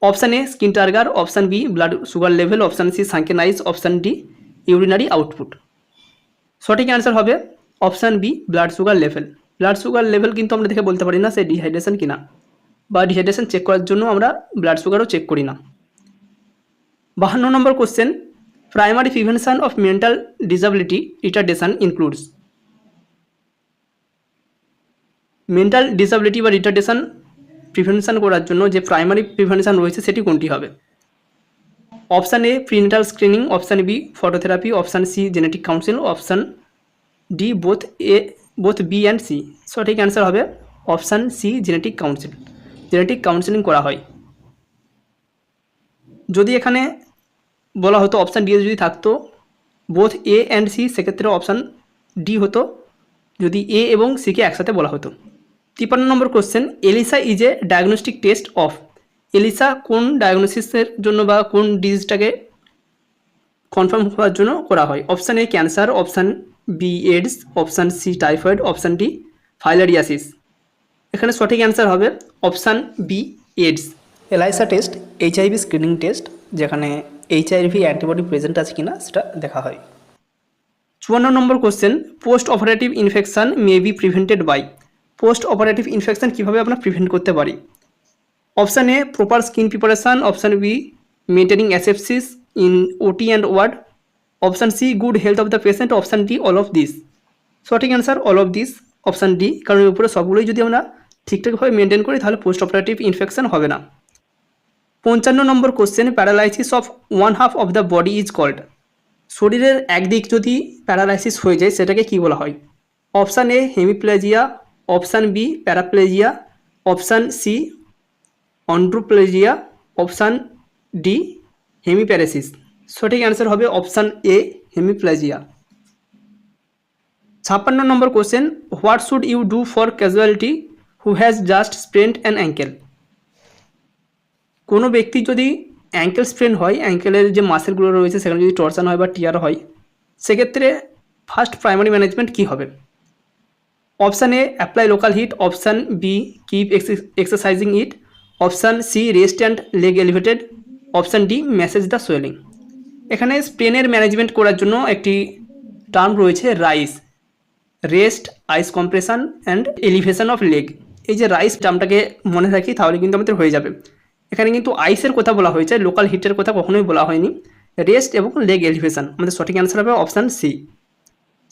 Option A skin turgor, option B blood sugar level, option C sunken eyes, option D urinary output. সঠিক অ্যান্সার হবে option B blood sugar level. Blood sugar level কিন্তু আমরা দেখে বলতে পারি না সে ডিহাইড্রেশন কিনা, বা ডিহাইড্রেশন চেক করার জন্য আমরা ব্লাড সুগারও চেক করি না। 52 নম্বর question, primary prevention of mental disability retardation includes. Mental disability বা রিটার্ডেশন প্রিভেনশন করার জন্য যে প্রাইমারি প্রিভেনশন রয়েছে সেটি কোনটি হবে? Option A prenatal screening, option B phototherapy, option C genetic council, option D both B and C. সঠিক answer হবে option C genetic council. Genetic counselling করা হয়। যদি এখানে বলা হতো অপশান ডি যদি থাকতো বোথ এ অ্যান্ড সি, সেক্ষেত্রে অপশান ডি হতো যদি এ এবং সিকে একসাথে বলা হতো। 53 নম্বর question, ELISA is a diagnostic test of. ELISA কোন ডায়াগনোসিসের জন্য বা কোন ডিজিজটাকে কনফার্ম হওয়ার জন্য করা হয়? Option A cancer, option B AIDS, option C typhoid, option D filariasis. এখানে সঠিক অ্যান্সার হবে option B AIDS. ELISA test HIV screening test, যেখানে এইচআইভি অ্যান্টিবডি প্রেজেন্ট আছে কিনা সেটা দেখা হয়। 54 নম্বর question, post operative infection may be prevented by. Post operative infection কীভাবে আমরা প্রিভেন্ট করতে পারি? Option A proper skin preparation, option B maintaining asepsis in OT and ward, option C good health of the patient, option D all of this. সঠিক answer all of this, option D. কারণ উপরে সবগুলোই যদি আমরা ঠিকঠাকভাবে maintain করি তাহলে post operative infection হবে না। 55 নম্বর question, paralysis of one half of the body is called. শরীরের একদিক যদি প্যারালাইসিস হয়ে যায় সেটাকে কী বলা হয়? Option A hemiplegia, option B paraplegia, option C অন্ড্রোপ্লেজিয়া, অপশান ডি হেমিপ্যারেসিস। সঠিক অ্যান্সার হবে অপশান এ হেমিপ্লেজিয়া। 56 নম্বর question, what should you do for casualty who has just sprained an ankle. কোনো ব্যক্তি যদি অ্যাঙ্কেল স্প্রেন হয়, অ্যাঙ্কেলের যে মাসেলগুলো রয়েছে সেখানে যদি টর্শন হয় বা টিয়ার হয়, সেক্ষেত্রে ফার্স্ট প্রাইমারি ম্যানেজমেন্ট কী হবে? Option A apply local heat, option B keep exercising it, option C rest and leg elevated, option D massage the swelling. এখানে স্প্রেনের ম্যানেজমেন্ট করার জন্য একটি টার্ম রয়েছে RICE, rest, ice compression and elevation of leg. এই যে rice টার্মটাকে মনে রাখি তাহলে কিন্তু আমাদের হয়ে যাবে। এখানে কিন্তু আইসের কথা বলা হয়েছে, লোকাল হিটের কথা কখনোই বলা হয়নি। রেস্ট এবং লেগ এলিভেশন, আমাদের সঠিক অ্যান্সার হবে অপশান সি।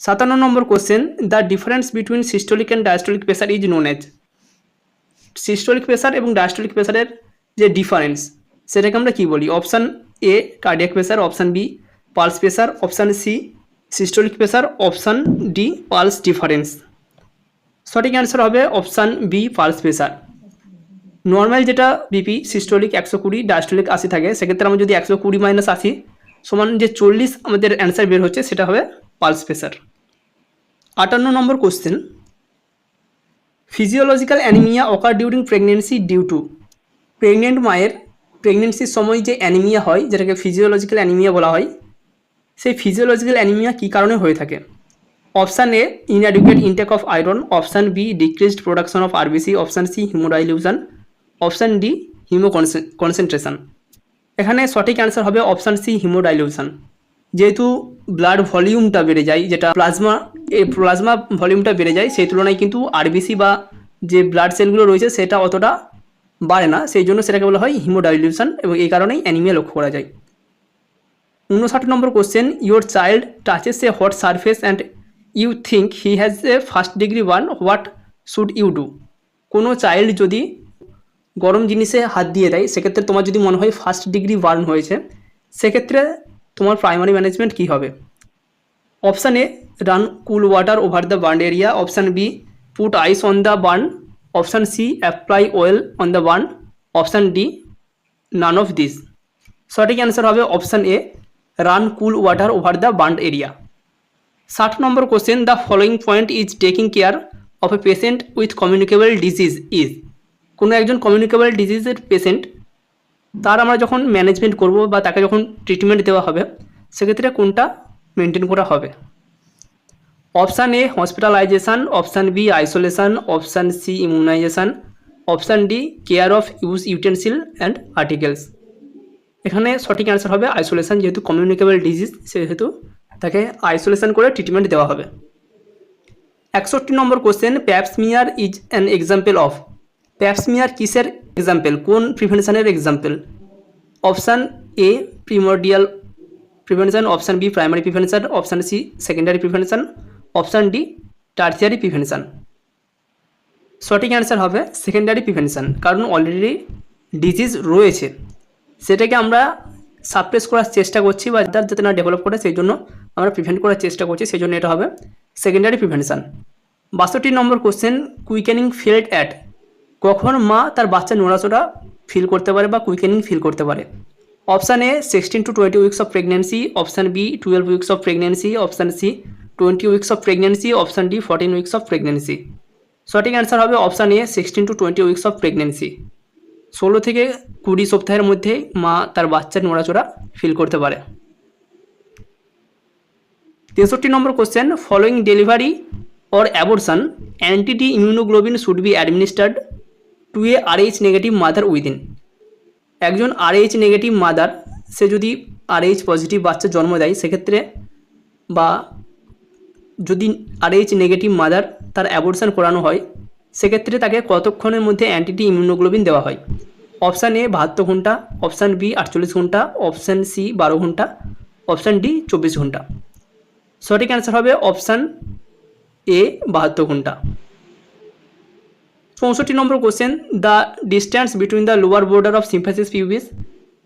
57 নম্বর question, the difference between systolic and diastolic pressure is known as. Systolic pressure এবং ডায়াস্টোলিক প্রেসারের যে ডিফারেন্স সেটাকে আমরা কী বলি? Option A cardiac pressure, option B pulse pressure, option C systolic pressure, option D pulse difference. সঠিক answer হবে option B pulse pressure. Normal যেটা বিপি সিস্টোলিক 120, ডায়াস্টোলিক 80 থাকে, সেক্ষেত্রে আমরা যদি 120 - 80 সমান যে 40 আমাদের অ্যান্সার বের হচ্ছে সেটা হবে পালস প্রেসার। 58 নম্বর question, physiological anaemia occur during pregnancy due to. Pregnant মায়ের প্রেগনেন্সির সময় যে অ্যানিমিয়া হয় যেটাকে ফিজিওলজিক্যাল অ্যানিমিয়া বলা হয়, সেই ফিজিওলজিক্যাল অ্যানিমিয়া কী কারণে হয়ে থাকে? Option A inadequate intake of iron, option B decreased production of RBC, option C haemodilution, option D haemoconcentration. এখানে সঠিক অ্যান্সার হবে অপশান সি হিমোডাইলিউশন। যেহেতু ব্লাড ভলিউমটা বেড়ে যায়, যেটা প্লাজমা ভলিউমটা বেড়ে যায়, সেই তুলনায় কিন্তু আরবিসি বা যে ব্লাড সেলগুলো রয়েছে সেটা অতটা বাড়ে না, সেই জন্য সেটাকে বলা হয় হিমোডাইলিউশন, এবং এই কারণেই অ্যানিমিয়া লক্ষ্য করা যায়। 59 নম্বর question, your child touches a hot surface and you think he has a first degree burn, what should you do? কোনো চাইল্ড যদি গরম জিনিসে হাত দিয়ে দেয়, সেক্ষেত্রে তোমার যদি মনে হয় ফার্স্ট ডিগ্রি বার্ন হয়েছে, সেক্ষেত্রে তোমার প্রাইমারি ম্যানেজমেন্ট কী হবে? Option A, run cool water over the burn area. Option B, put ice on the burn. Option C, apply oil on the burn. Option D, none of this. সঠিক answer হবে option A, run cool water over the burn area. 60 নম্বর question, the following point is taking care of a patient with communicable disease is. কোনো একজন communicable ডিজিজের patient, তার আমরা যখন management করব বা তাকে যখন ট্রিটমেন্ট দেওয়া হবে, সেক্ষেত্রে কোনটা মেনটেন করা হবে? Option A, hospitalization. Option B, isolation. Option C, immunization. Option D, care of use utensil and articles. এখানে সঠিক অ্যান্সার হবে আইসোলেশন, যেহেতু কমিউনিকেবল ডিজিজ সেহেতু তাকে আইসোলেশন করে ট্রিটমেন্ট দেওয়া হবে। 61 number question, pap smear is an example of. Pap smear কিসের এক্সাম্পল, কোন প্রিভেনশনের example? Option A, primordial prevention. Option B, primary prevention. Option C, secondary prevention. Option D, tertiary prevention. সঠিক অ্যান্সার হবে সেকেন্ডারি প্রিভেনশন, কারণ already disease রয়েছে, সেটাকে আমরা suppress করার চেষ্টা করছি বা যাতে না ডেভেলপ করে, সেই জন্য আমরা প্রিভেন্ট করার চেষ্টা করছি, সেই জন্য এটা হবে secondary prevention. 62 number question, quickening felt at. কখন মা তার বাচ্চা নড়াচড়া ফিল করতে পারে বা কুইকেনিং ফিল করতে পারে? Option A, 16 to 20 weeks of pregnancy. Option B, 12 weeks of pregnancy. Option C, 20 weeks of pregnancy. Option D, 14 weeks of pregnancy. সঠিক অ্যান্সার হবে option A, 16 to 20 weeks of pregnancy. 16 থেকে 20 সপ্তাহের মধ্যে মা তার বাচ্চার নড়াচড়া ফিল করতে পারে। 63 number question, following delivery or abortion anti immunoglobin should be administered to a RH negative mother within. একজন RH নেগেটিভ মাদার, সে যদি RH পজিটিভ বাচ্চা জন্ম দেয়, সেক্ষেত্রে বা যদি RH নেগেটিভ মাদার তার অ্যাবর্শন করানো হয়, সেক্ষেত্রে তাকে কতক্ষণের মধ্যে অ্যান্টি ইমিউনোগ্লোবিন দেওয়া হয়? অপশান এ, 72 ঘন্টা। অপশান বি, 48 ঘন্টা। অপশান সি, 12 ঘন্টা। অপশান ডি, 24 ঘন্টা। সঠিক অ্যান্সার হবে অপশান এ, 72 ঘন্টা। 64 number question, the distance between the lower border of symphysis pubis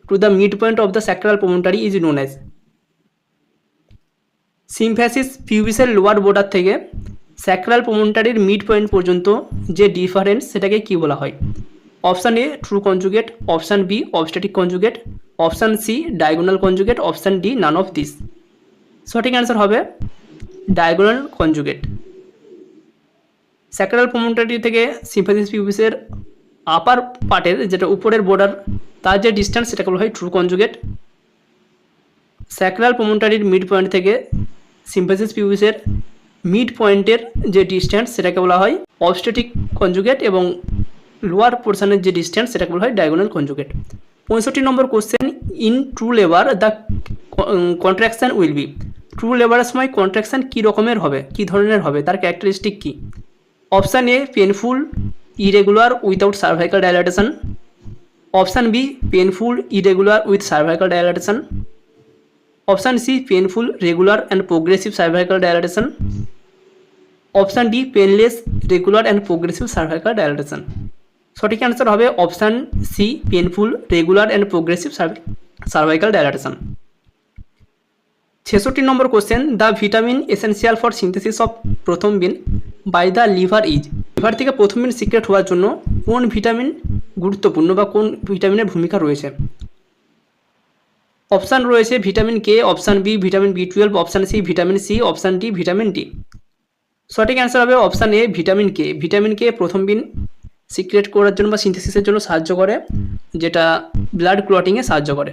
to the mid point of the sacral promontory is known as. Symphysis পিউবিসের lower border থেকে sacral প্রমোটারির mid point পর্যন্ত যে difference, সেটাকে কি বলা হয়? Option A, true conjugate. Option B, obstetric conjugate. Option C, diagonal conjugate. Option D, none of this. সঠিক অ্যান্সার হবে ডায়াগোনাল কনজুগেট। স্যাক্রাল প্রমোটারি থেকে সিম্ফ্যাসিস পিউবিসের আপার পার্টের, যেটা উপরের বর্ডার, তার যে ডিস্টেন্স, সেটাকে বলা হয় ট্রু কনজুগেট। স্যাক্রাল প্রমোটারির মিড পয়েন্ট থেকে সিম্ফ্যাসিস পিউবিসের মিড পয়েন্টের যে ডিস্টেন্স, সেটাকে বলা হয় অবস্ট্যাটিক কনজুগেট, এবং লোয়ার পোর্শনের যে ডিস্টেন্স, সেটাকে বলা হয় diagonal conjugate. 65 number question, in true labour the contraction will be. True লেবারের সময় কন্ট্রাকশান কী রকমের হবে, কী ধরনের হবে, তার ক্যারেক্টারিস্টিক কী? Option A, painful irregular without cervical dilatation. Option B, painful irregular with cervical dilatation. Option C, painful regular and progressive cervical dilatation. Option D, painless regular and progressive cervical dilatation. সঠিক answer হবে option C, painful regular and progressive cervical dilatation. 66 number question, the vitamin essential for synthesis of prothrombin by the liver is. Liver থেকে prothrombin secret হওয়ার জন্য কোন vitamin গুরুত্বপূর্ণ বা কোন ভিটামিনের ভূমিকা রয়েছে? অপশান রয়েছে vitamin K. Option B, vitamin B12। Option C, vitamin C. Option D, vitamin D. সঠিক অ্যান্সার হবে option A, vitamin K. Vitamin K prothrombin secrete করার জন্য বা সিনথেসিসের জন্য সাহায্য করে, যেটা ব্লাড ক্লটিংয়ে সাহায্য করে।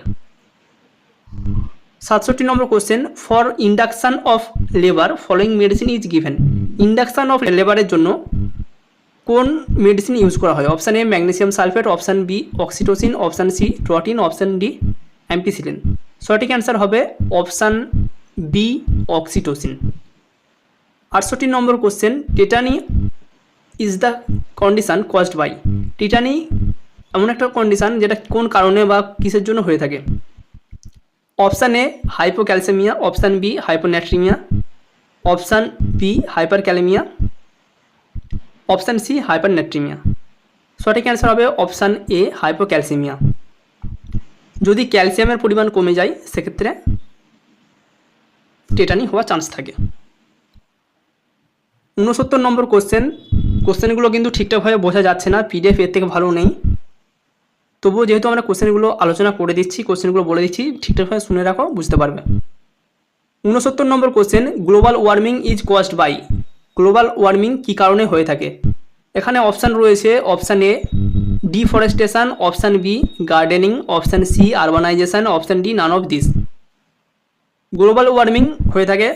67 number question, for induction of labour following medicine is given. Induction of লেবারের জন্য কোন মেডিসিন ইউজ করা হয়? Option A, magnesium sulphate. Option B, oxytocin. Option C, trotin. Option D, ampicillin. সঠিক অ্যান্সার হবে option B, oxytocin. 68 number question, tetany is the condition caused by. Tetany এমন একটা condition যেটা কোন কারণে বা কিসের জন্য হয়ে থাকে। Option A hypocalcaemia, option B hyponatraemia, option B hyperkalaemia, option C hypernatraemia. সঠিক অ্যান্সার হবে অপশান এ হাইপোক্যালসেমিয়া। যদি ক্যালসিয়ামের পরিমাণ কমে যায় সেক্ষেত্রে টেটানি হওয়ার চান্স থাকে। 69 নম্বর কোশ্চেনগুলো কিন্তু ঠিকঠাকভাবে বোঝা যাচ্ছে না, পিডিএফ এর থেকে ভালো নেই। তবুও যেহেতু আমরা কোশ্চেনগুলো আলোচনা করে দিচ্ছি, কোশ্চেনগুলো বলে দিচ্ছি, ঠিকঠাকভাবে শুনে রাখো, বুঝতে পারবে। 69 number question, global warming is caused by. Global warming কী কারণে হয়ে থাকে? এখানে অপশান রয়েছে option A deforestation, option B gardening, option C urbanisation, option D none of this. Global warming হয়ে থাকে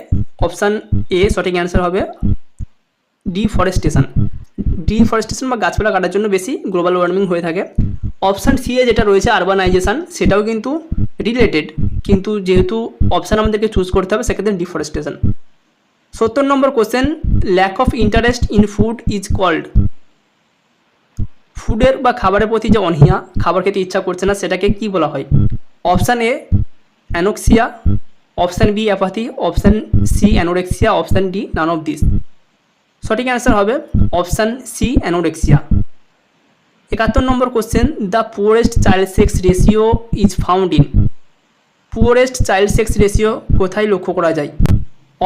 অপশান এ, সঠিক অ্যান্সার হবে ডিফরেস্টেশন। ডিফরেস্টেশন বা গাছপালা কাটার জন্য বেশি গ্লোবাল ওয়ার্মিং হয়ে থাকে। অপশান সি এ যেটা রয়েছে আরবানাইজেশন, সেটাও কিন্তু রিলেটেড, কিন্তু যেহেতু অপশান আমাদেরকে চুজ করতে হবে সেক্ষেত্রে ডিফরেস্টেশন। 70 নম্বর question, lack of interest in food is called. ফুডের বা খাবারের প্রতি যে অনীহা, খাবার খেতে ইচ্ছা করছে না, সেটাকে কি বলা হয়? Option A anoxia, option B apathy, option C anorexia, option D none of this. সঠিক অ্যান্সার হবে option C anorexia. 71 number question, the poorest child sex ratio is found in. Poorest child sex ratio কোথায় লক্ষ্য করা যায়?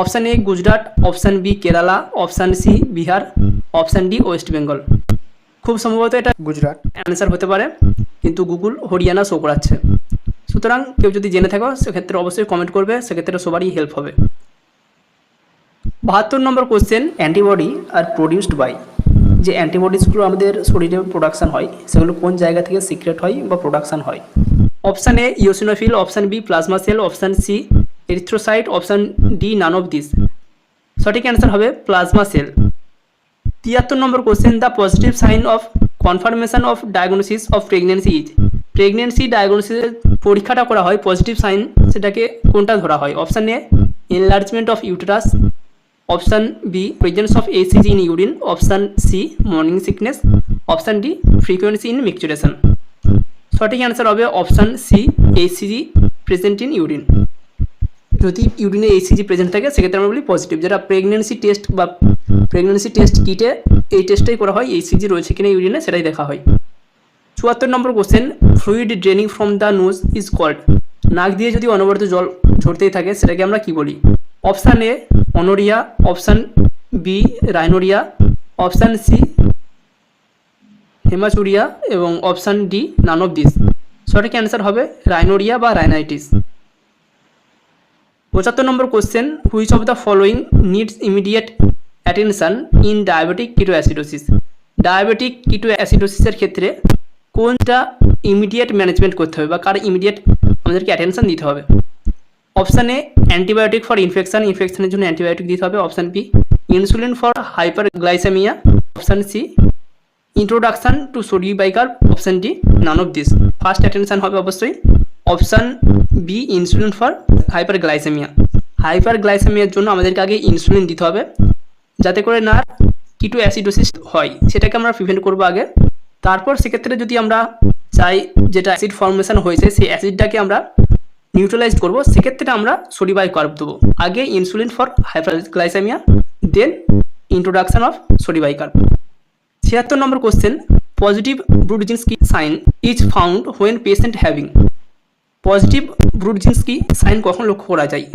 Option A Gujarat, option B Kerala, option C Bihar, option D West Bengal. খুব সম্ভবত এটা Gujarat answer হতে পারে, কিন্তু গুগল হরিয়ানা শো করাচ্ছে। সুতরাং কেউ যদি জেনে থাকো সেক্ষেত্রে অবশ্যই কমেন্ট করবে, সেক্ষেত্রে সবারই হেল্প হবে। 72 number question, antibody are produced by. যে অ্যান্টিবডিসগুলো আমাদের শরীরে প্রোডাকশান হয় সেগুলো কোন জায়গা থেকে সিক্রেট হয় বা প্রোডাকশান হয়? Option A eosinophil, option B plasma cell, option C erythrocyte, option D none of this. সঠিক অ্যান্সার হবে plasma cell. 73 number question, the positive sign of confirmation of diagnosis of pregnancy is. Pregnancy ডায়াগনোসিসের পরীক্ষাটা করা হয়, positive sign সেটাকে কোনটা ধরা হয়? Option A enlargement of uterus, option B presence of HCG in urine, option C morning sickness, option D frequency in micturition. সঠিক answer হবে option C HCG present in urine. যদি ইউরিনে এসিজি প্রেজেন্ট থাকে সেক্ষেত্রে আমরা বলি পজিটিভ। যেটা pregnancy test বা প্রেগনেন্সি টেস্ট কিটে এই টেস্টটাই করা হয়, এসিজি রয়েছে কিনা ইউরিনে সেটাই দেখা হয়। 74 number question, fluid draining from the nose is called. নাক দিয়ে যদি অনবরত জল ঝরতেই থাকে সেটাকে আমরা কি বলি? Option A otorrhoea, option B rhinorrhoea, option C haematuria এবং option D none of this. সঠিক অ্যান্সার হবে রাইনোরিয়া বা rhinitis. 75 number question, which of the following needs immediate attention in diabetic ketoacidosis. Diabetic কিটোঅ্যাসিডোসিসের ক্ষেত্রে কোনটা ইমিডিয়েট ম্যানেজমেন্ট করতে হবে বা কার ইমিডিয়েট আমাদেরকে অ্যাটেনশন দিতে হবে? Option A antibiotic for infection, ইনফেকশনের জন্য অ্যান্টিবায়োটিক দিতে হবে, option B insulin for hyperglycaemia, option C introduction to sodium bicarb, option D none of this. First attention হবে অবশ্যই option B insulin for hyperglycaemia. হাইপারগ্লাইসেমিয়ার জন্য আমাদেরকে আগে ইনসুলিন দিতে হবে যাতে করে না কিটোঅ্যাসিডোসিস হয়, সেটাকে আমরা প্রিভেন্ট করবো আগে। তারপর সেক্ষেত্রে যদি আমরা চাই যেটা অ্যাসিড ফর্মেশন হয়েছে সেই অ্যাসিডটাকে আমরা নিউট্রালাইজ করবো, সেক্ষেত্রে আমরা সোডিয়াম বাইকার্ব দেবো। আগে insulin for hyperglycaemia, then introduction of sodium bicarb. 76 number question, positive Brudzinski sign is found when patient having. Positive Brudzinski sign কখন লক্ষ্য করা যায়?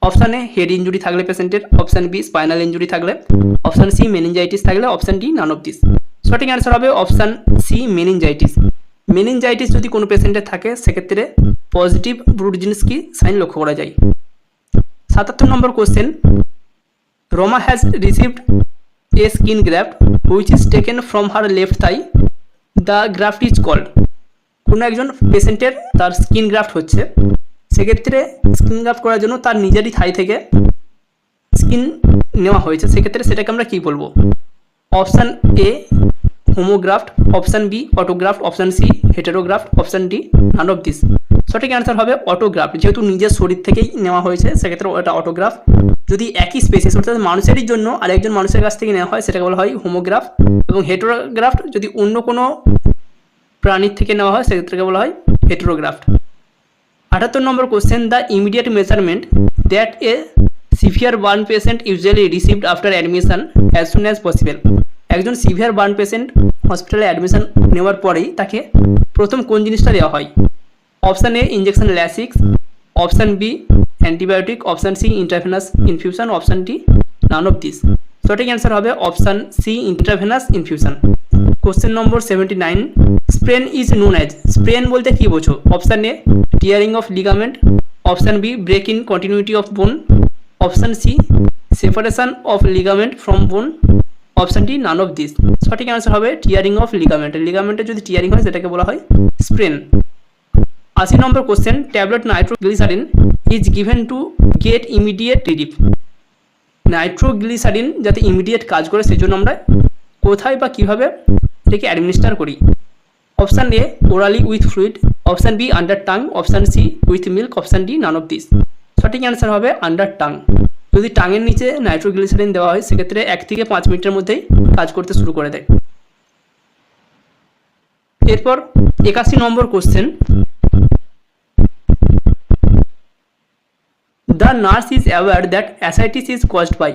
অপশান এ হেড ইঞ্জুরি থাকলে পেশেন্টের, অপশান বি স্পাইনাল ইঞ্জুরি থাকলে, option C meningitis থাকলে, option D none of this. সঠিক answer হবে অপশান সি মেনিনজাইটিস। মেনিনজাইটিস যদি কোনো পেশেন্টের থাকে সেক্ষেত্রে positive Brudzinski sign লক্ষ্য করা যায়। 77 number question, Roma has received a skin graft which is taken from her left thigh, the graft is called. কোনো একজন পেশেন্টের তার স্কিন গ্রাফট হচ্ছে, সেক্ষেত্রে স্কিন গ্রাফট করার জন্য তার নিজেরই থাই থেকে স্কিন নেওয়া হয়েছে, সেক্ষেত্রে সেটাকে আমরা কী বলবো? Option A homograft, option B autograft, option C heterograft, option D none of this. সঠিক অ্যান্সার হবে অটোগ্রাফট। যেহেতু নিজের শরীর থেকেই নেওয়া হয়েছে সেক্ষেত্রে ওটা অটোগ্রাফ। যদি একই স্পেসিস অর্থাৎ মানুষেরই জন্য আরেকজন মানুষের কাছ থেকে নেওয়া হয় সেটাকে বলা হয় হোমোগ্রাফ। এবং হেটেরোগ্রাফট যদি অন্য কোনো প্রাণীর থেকে নেওয়া হয় সেক্ষেত্রে বলা হয় heterograft. 78 number question, the immediate measurement that a severe burn patient usually received after admission as soon as possible. একজন সিভিয়ার বার্ন পেশেন্ট হসপিটালে অ্যাডমিশন নেওয়ার পরেই তাকে প্রথম কোন জিনিসটা দেওয়া হয়? Option A injection Lasix, option B antibiotic, option C intravenous infusion, option D none of this. সঠিক অ্যান্সার হবে option C intravenous infusion. Question number 79, sprain is known as. Sprain বলতে কী বোঝো? Option A tearing of ligament, option B break in continuity of bone, option C separation of ligament from bone, option D none of this. সঠিক answer হবে tearing of ligament. লিগামেন্টের যদি tearing হয় সেটাকে বলা হয় sprain. 80 number question, tablet nitroglycerine is given to get immediate relief. Nitroglycerine যাতে immediate কাজ করে সেই জন্য আমরা কোথায় বা কীভাবে এটাকে অ্যাডমিনিস্টার করি? Option A orally with fluid, option B under tongue, option C with milk, option D none of this. সঠিক অ্যান্সার হবে আন্ডার টাং। যদি টাঙের নিচে নাইট্রোগ্লিসারিন দেওয়া হয় সেক্ষেত্রে 1 থেকে 5 মিনিটের মধ্যেই কাজ করতে শুরু করে দেয়। এরপর 81 number question, the nurse is aware that ascites is caused by.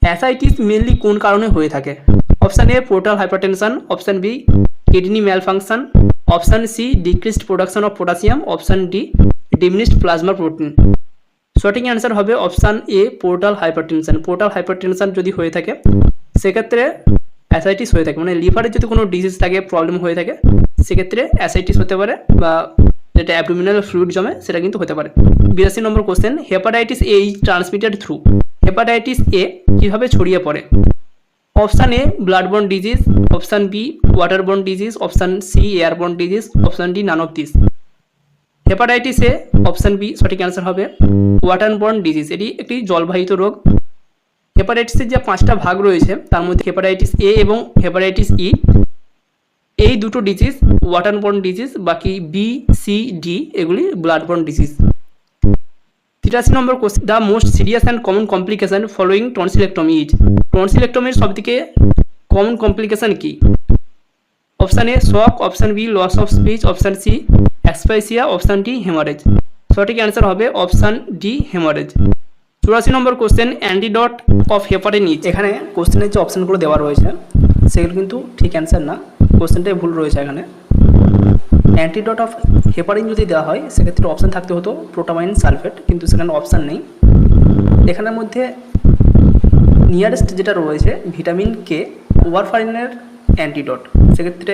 Ascites mainly কোন কারণে হয়ে থাকে? Option A portal hypertension, option B kidney malfunction, option C decreased production of potassium, option D diminished plasma protein. সঠিক answer হবে option A portal hypertension. Portal hypertension যদি হয়ে থাকে সেক্ষেত্রে অ্যাসাইটিস হয়ে থাকে, মানে লিভারের যদি কোনো ডিজিজ থাকে, প্রবলেম হয়ে থাকে সেক্ষেত্রে অ্যাসাইটিস হতে পারে, বা যেটা অ্যাবডোমিনাল ফ্লুইড জমে সেটা কিন্তু হতে পারে। 82 number question, hepatitis A is transmitted through. Hepatitis A কীভাবে ছড়িয়ে পড়ে? Option A bloodborne disease, option B waterborne disease, option C airborne disease, option D none of this. Hepatitis A option B সঠিক answer হবে waterborne disease. এটি একটি জলবাহিত রোগ। হেপাটাইটিসের যে 5টা ভাগ রয়েছে তার মধ্যে হেপাটাইটিস এ এবং হেপাটাইটিস ই, এই দুটো ডিজিজ ওয়াটারবোর্ন ডিজিজ, বাকি বি সি ডি এগুলি bloodborne disease. 83 number question, the most serious and common complication following tonsillectomy is. টনসিলেক্টমির সবথেকে কমন কমপ্লিকেশন কি? Option A shock, option B loss of speech, option C asphyxia, option D haemorrhage. সঠিক answer হবে option D haemorrhage. 84 number question, antidote of heparin is. এখানে কোশ্চেনের যে অপশানগুলো দেওয়া রয়েছে সেগুলো কিন্তু ঠিক অ্যান্সার না, কোশ্চেনটাই ভুল রয়েছে এখানে। অ্যান্টিডট অফ হেপারিন যদি দেওয়া হয় সেক্ষেত্রে অপশান থাকতে হতো প্রোটামাইন সালফেট, কিন্তু সেখানে অপশান নেই। এখানের মধ্যে নিয়ারেস্ট যেটা রয়েছে ভিটামিন কে, ওয়ারফারিনের অ্যান্টিডট, সেক্ষেত্রে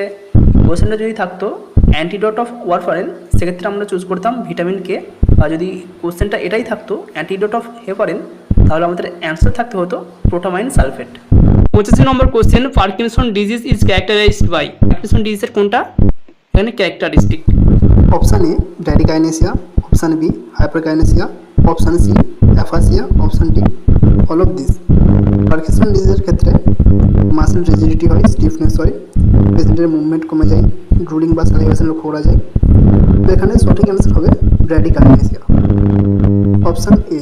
কোশ্চেনটা যদি থাকতো অ্যান্টিডট অফ ওয়ারফারিন সেক্ষেত্রে আমরা চুজ করতাম ভিটামিন কে। আর যদি কোশ্চেনটা এটাই থাকতো অ্যান্টিডট অফ হেপারিন তাহলে আমাদের অ্যান্সার থাকতে হতো protamine sulphate. 85 number question, Parkinson disease is characterised by. Parkinson ডিজিজের কোনটা এখানে characteristic? Option A bradykinesia, option B hyperkinesia, option C aphasia, option D all of this. Parkinson ডিজিজের ক্ষেত্রে মাসেল রিজিডিটি হয়, স্টিফনেস হয়, পেশেন্টের মুভমেন্ট কমে যায়, ড্রুলিং বা সালিভেশন লক্ষ্য করা যায়। তো এখানে সঠিক অ্যান্সার হবে ব্র্যাডিকাইনেসিয়া, অপশান এ।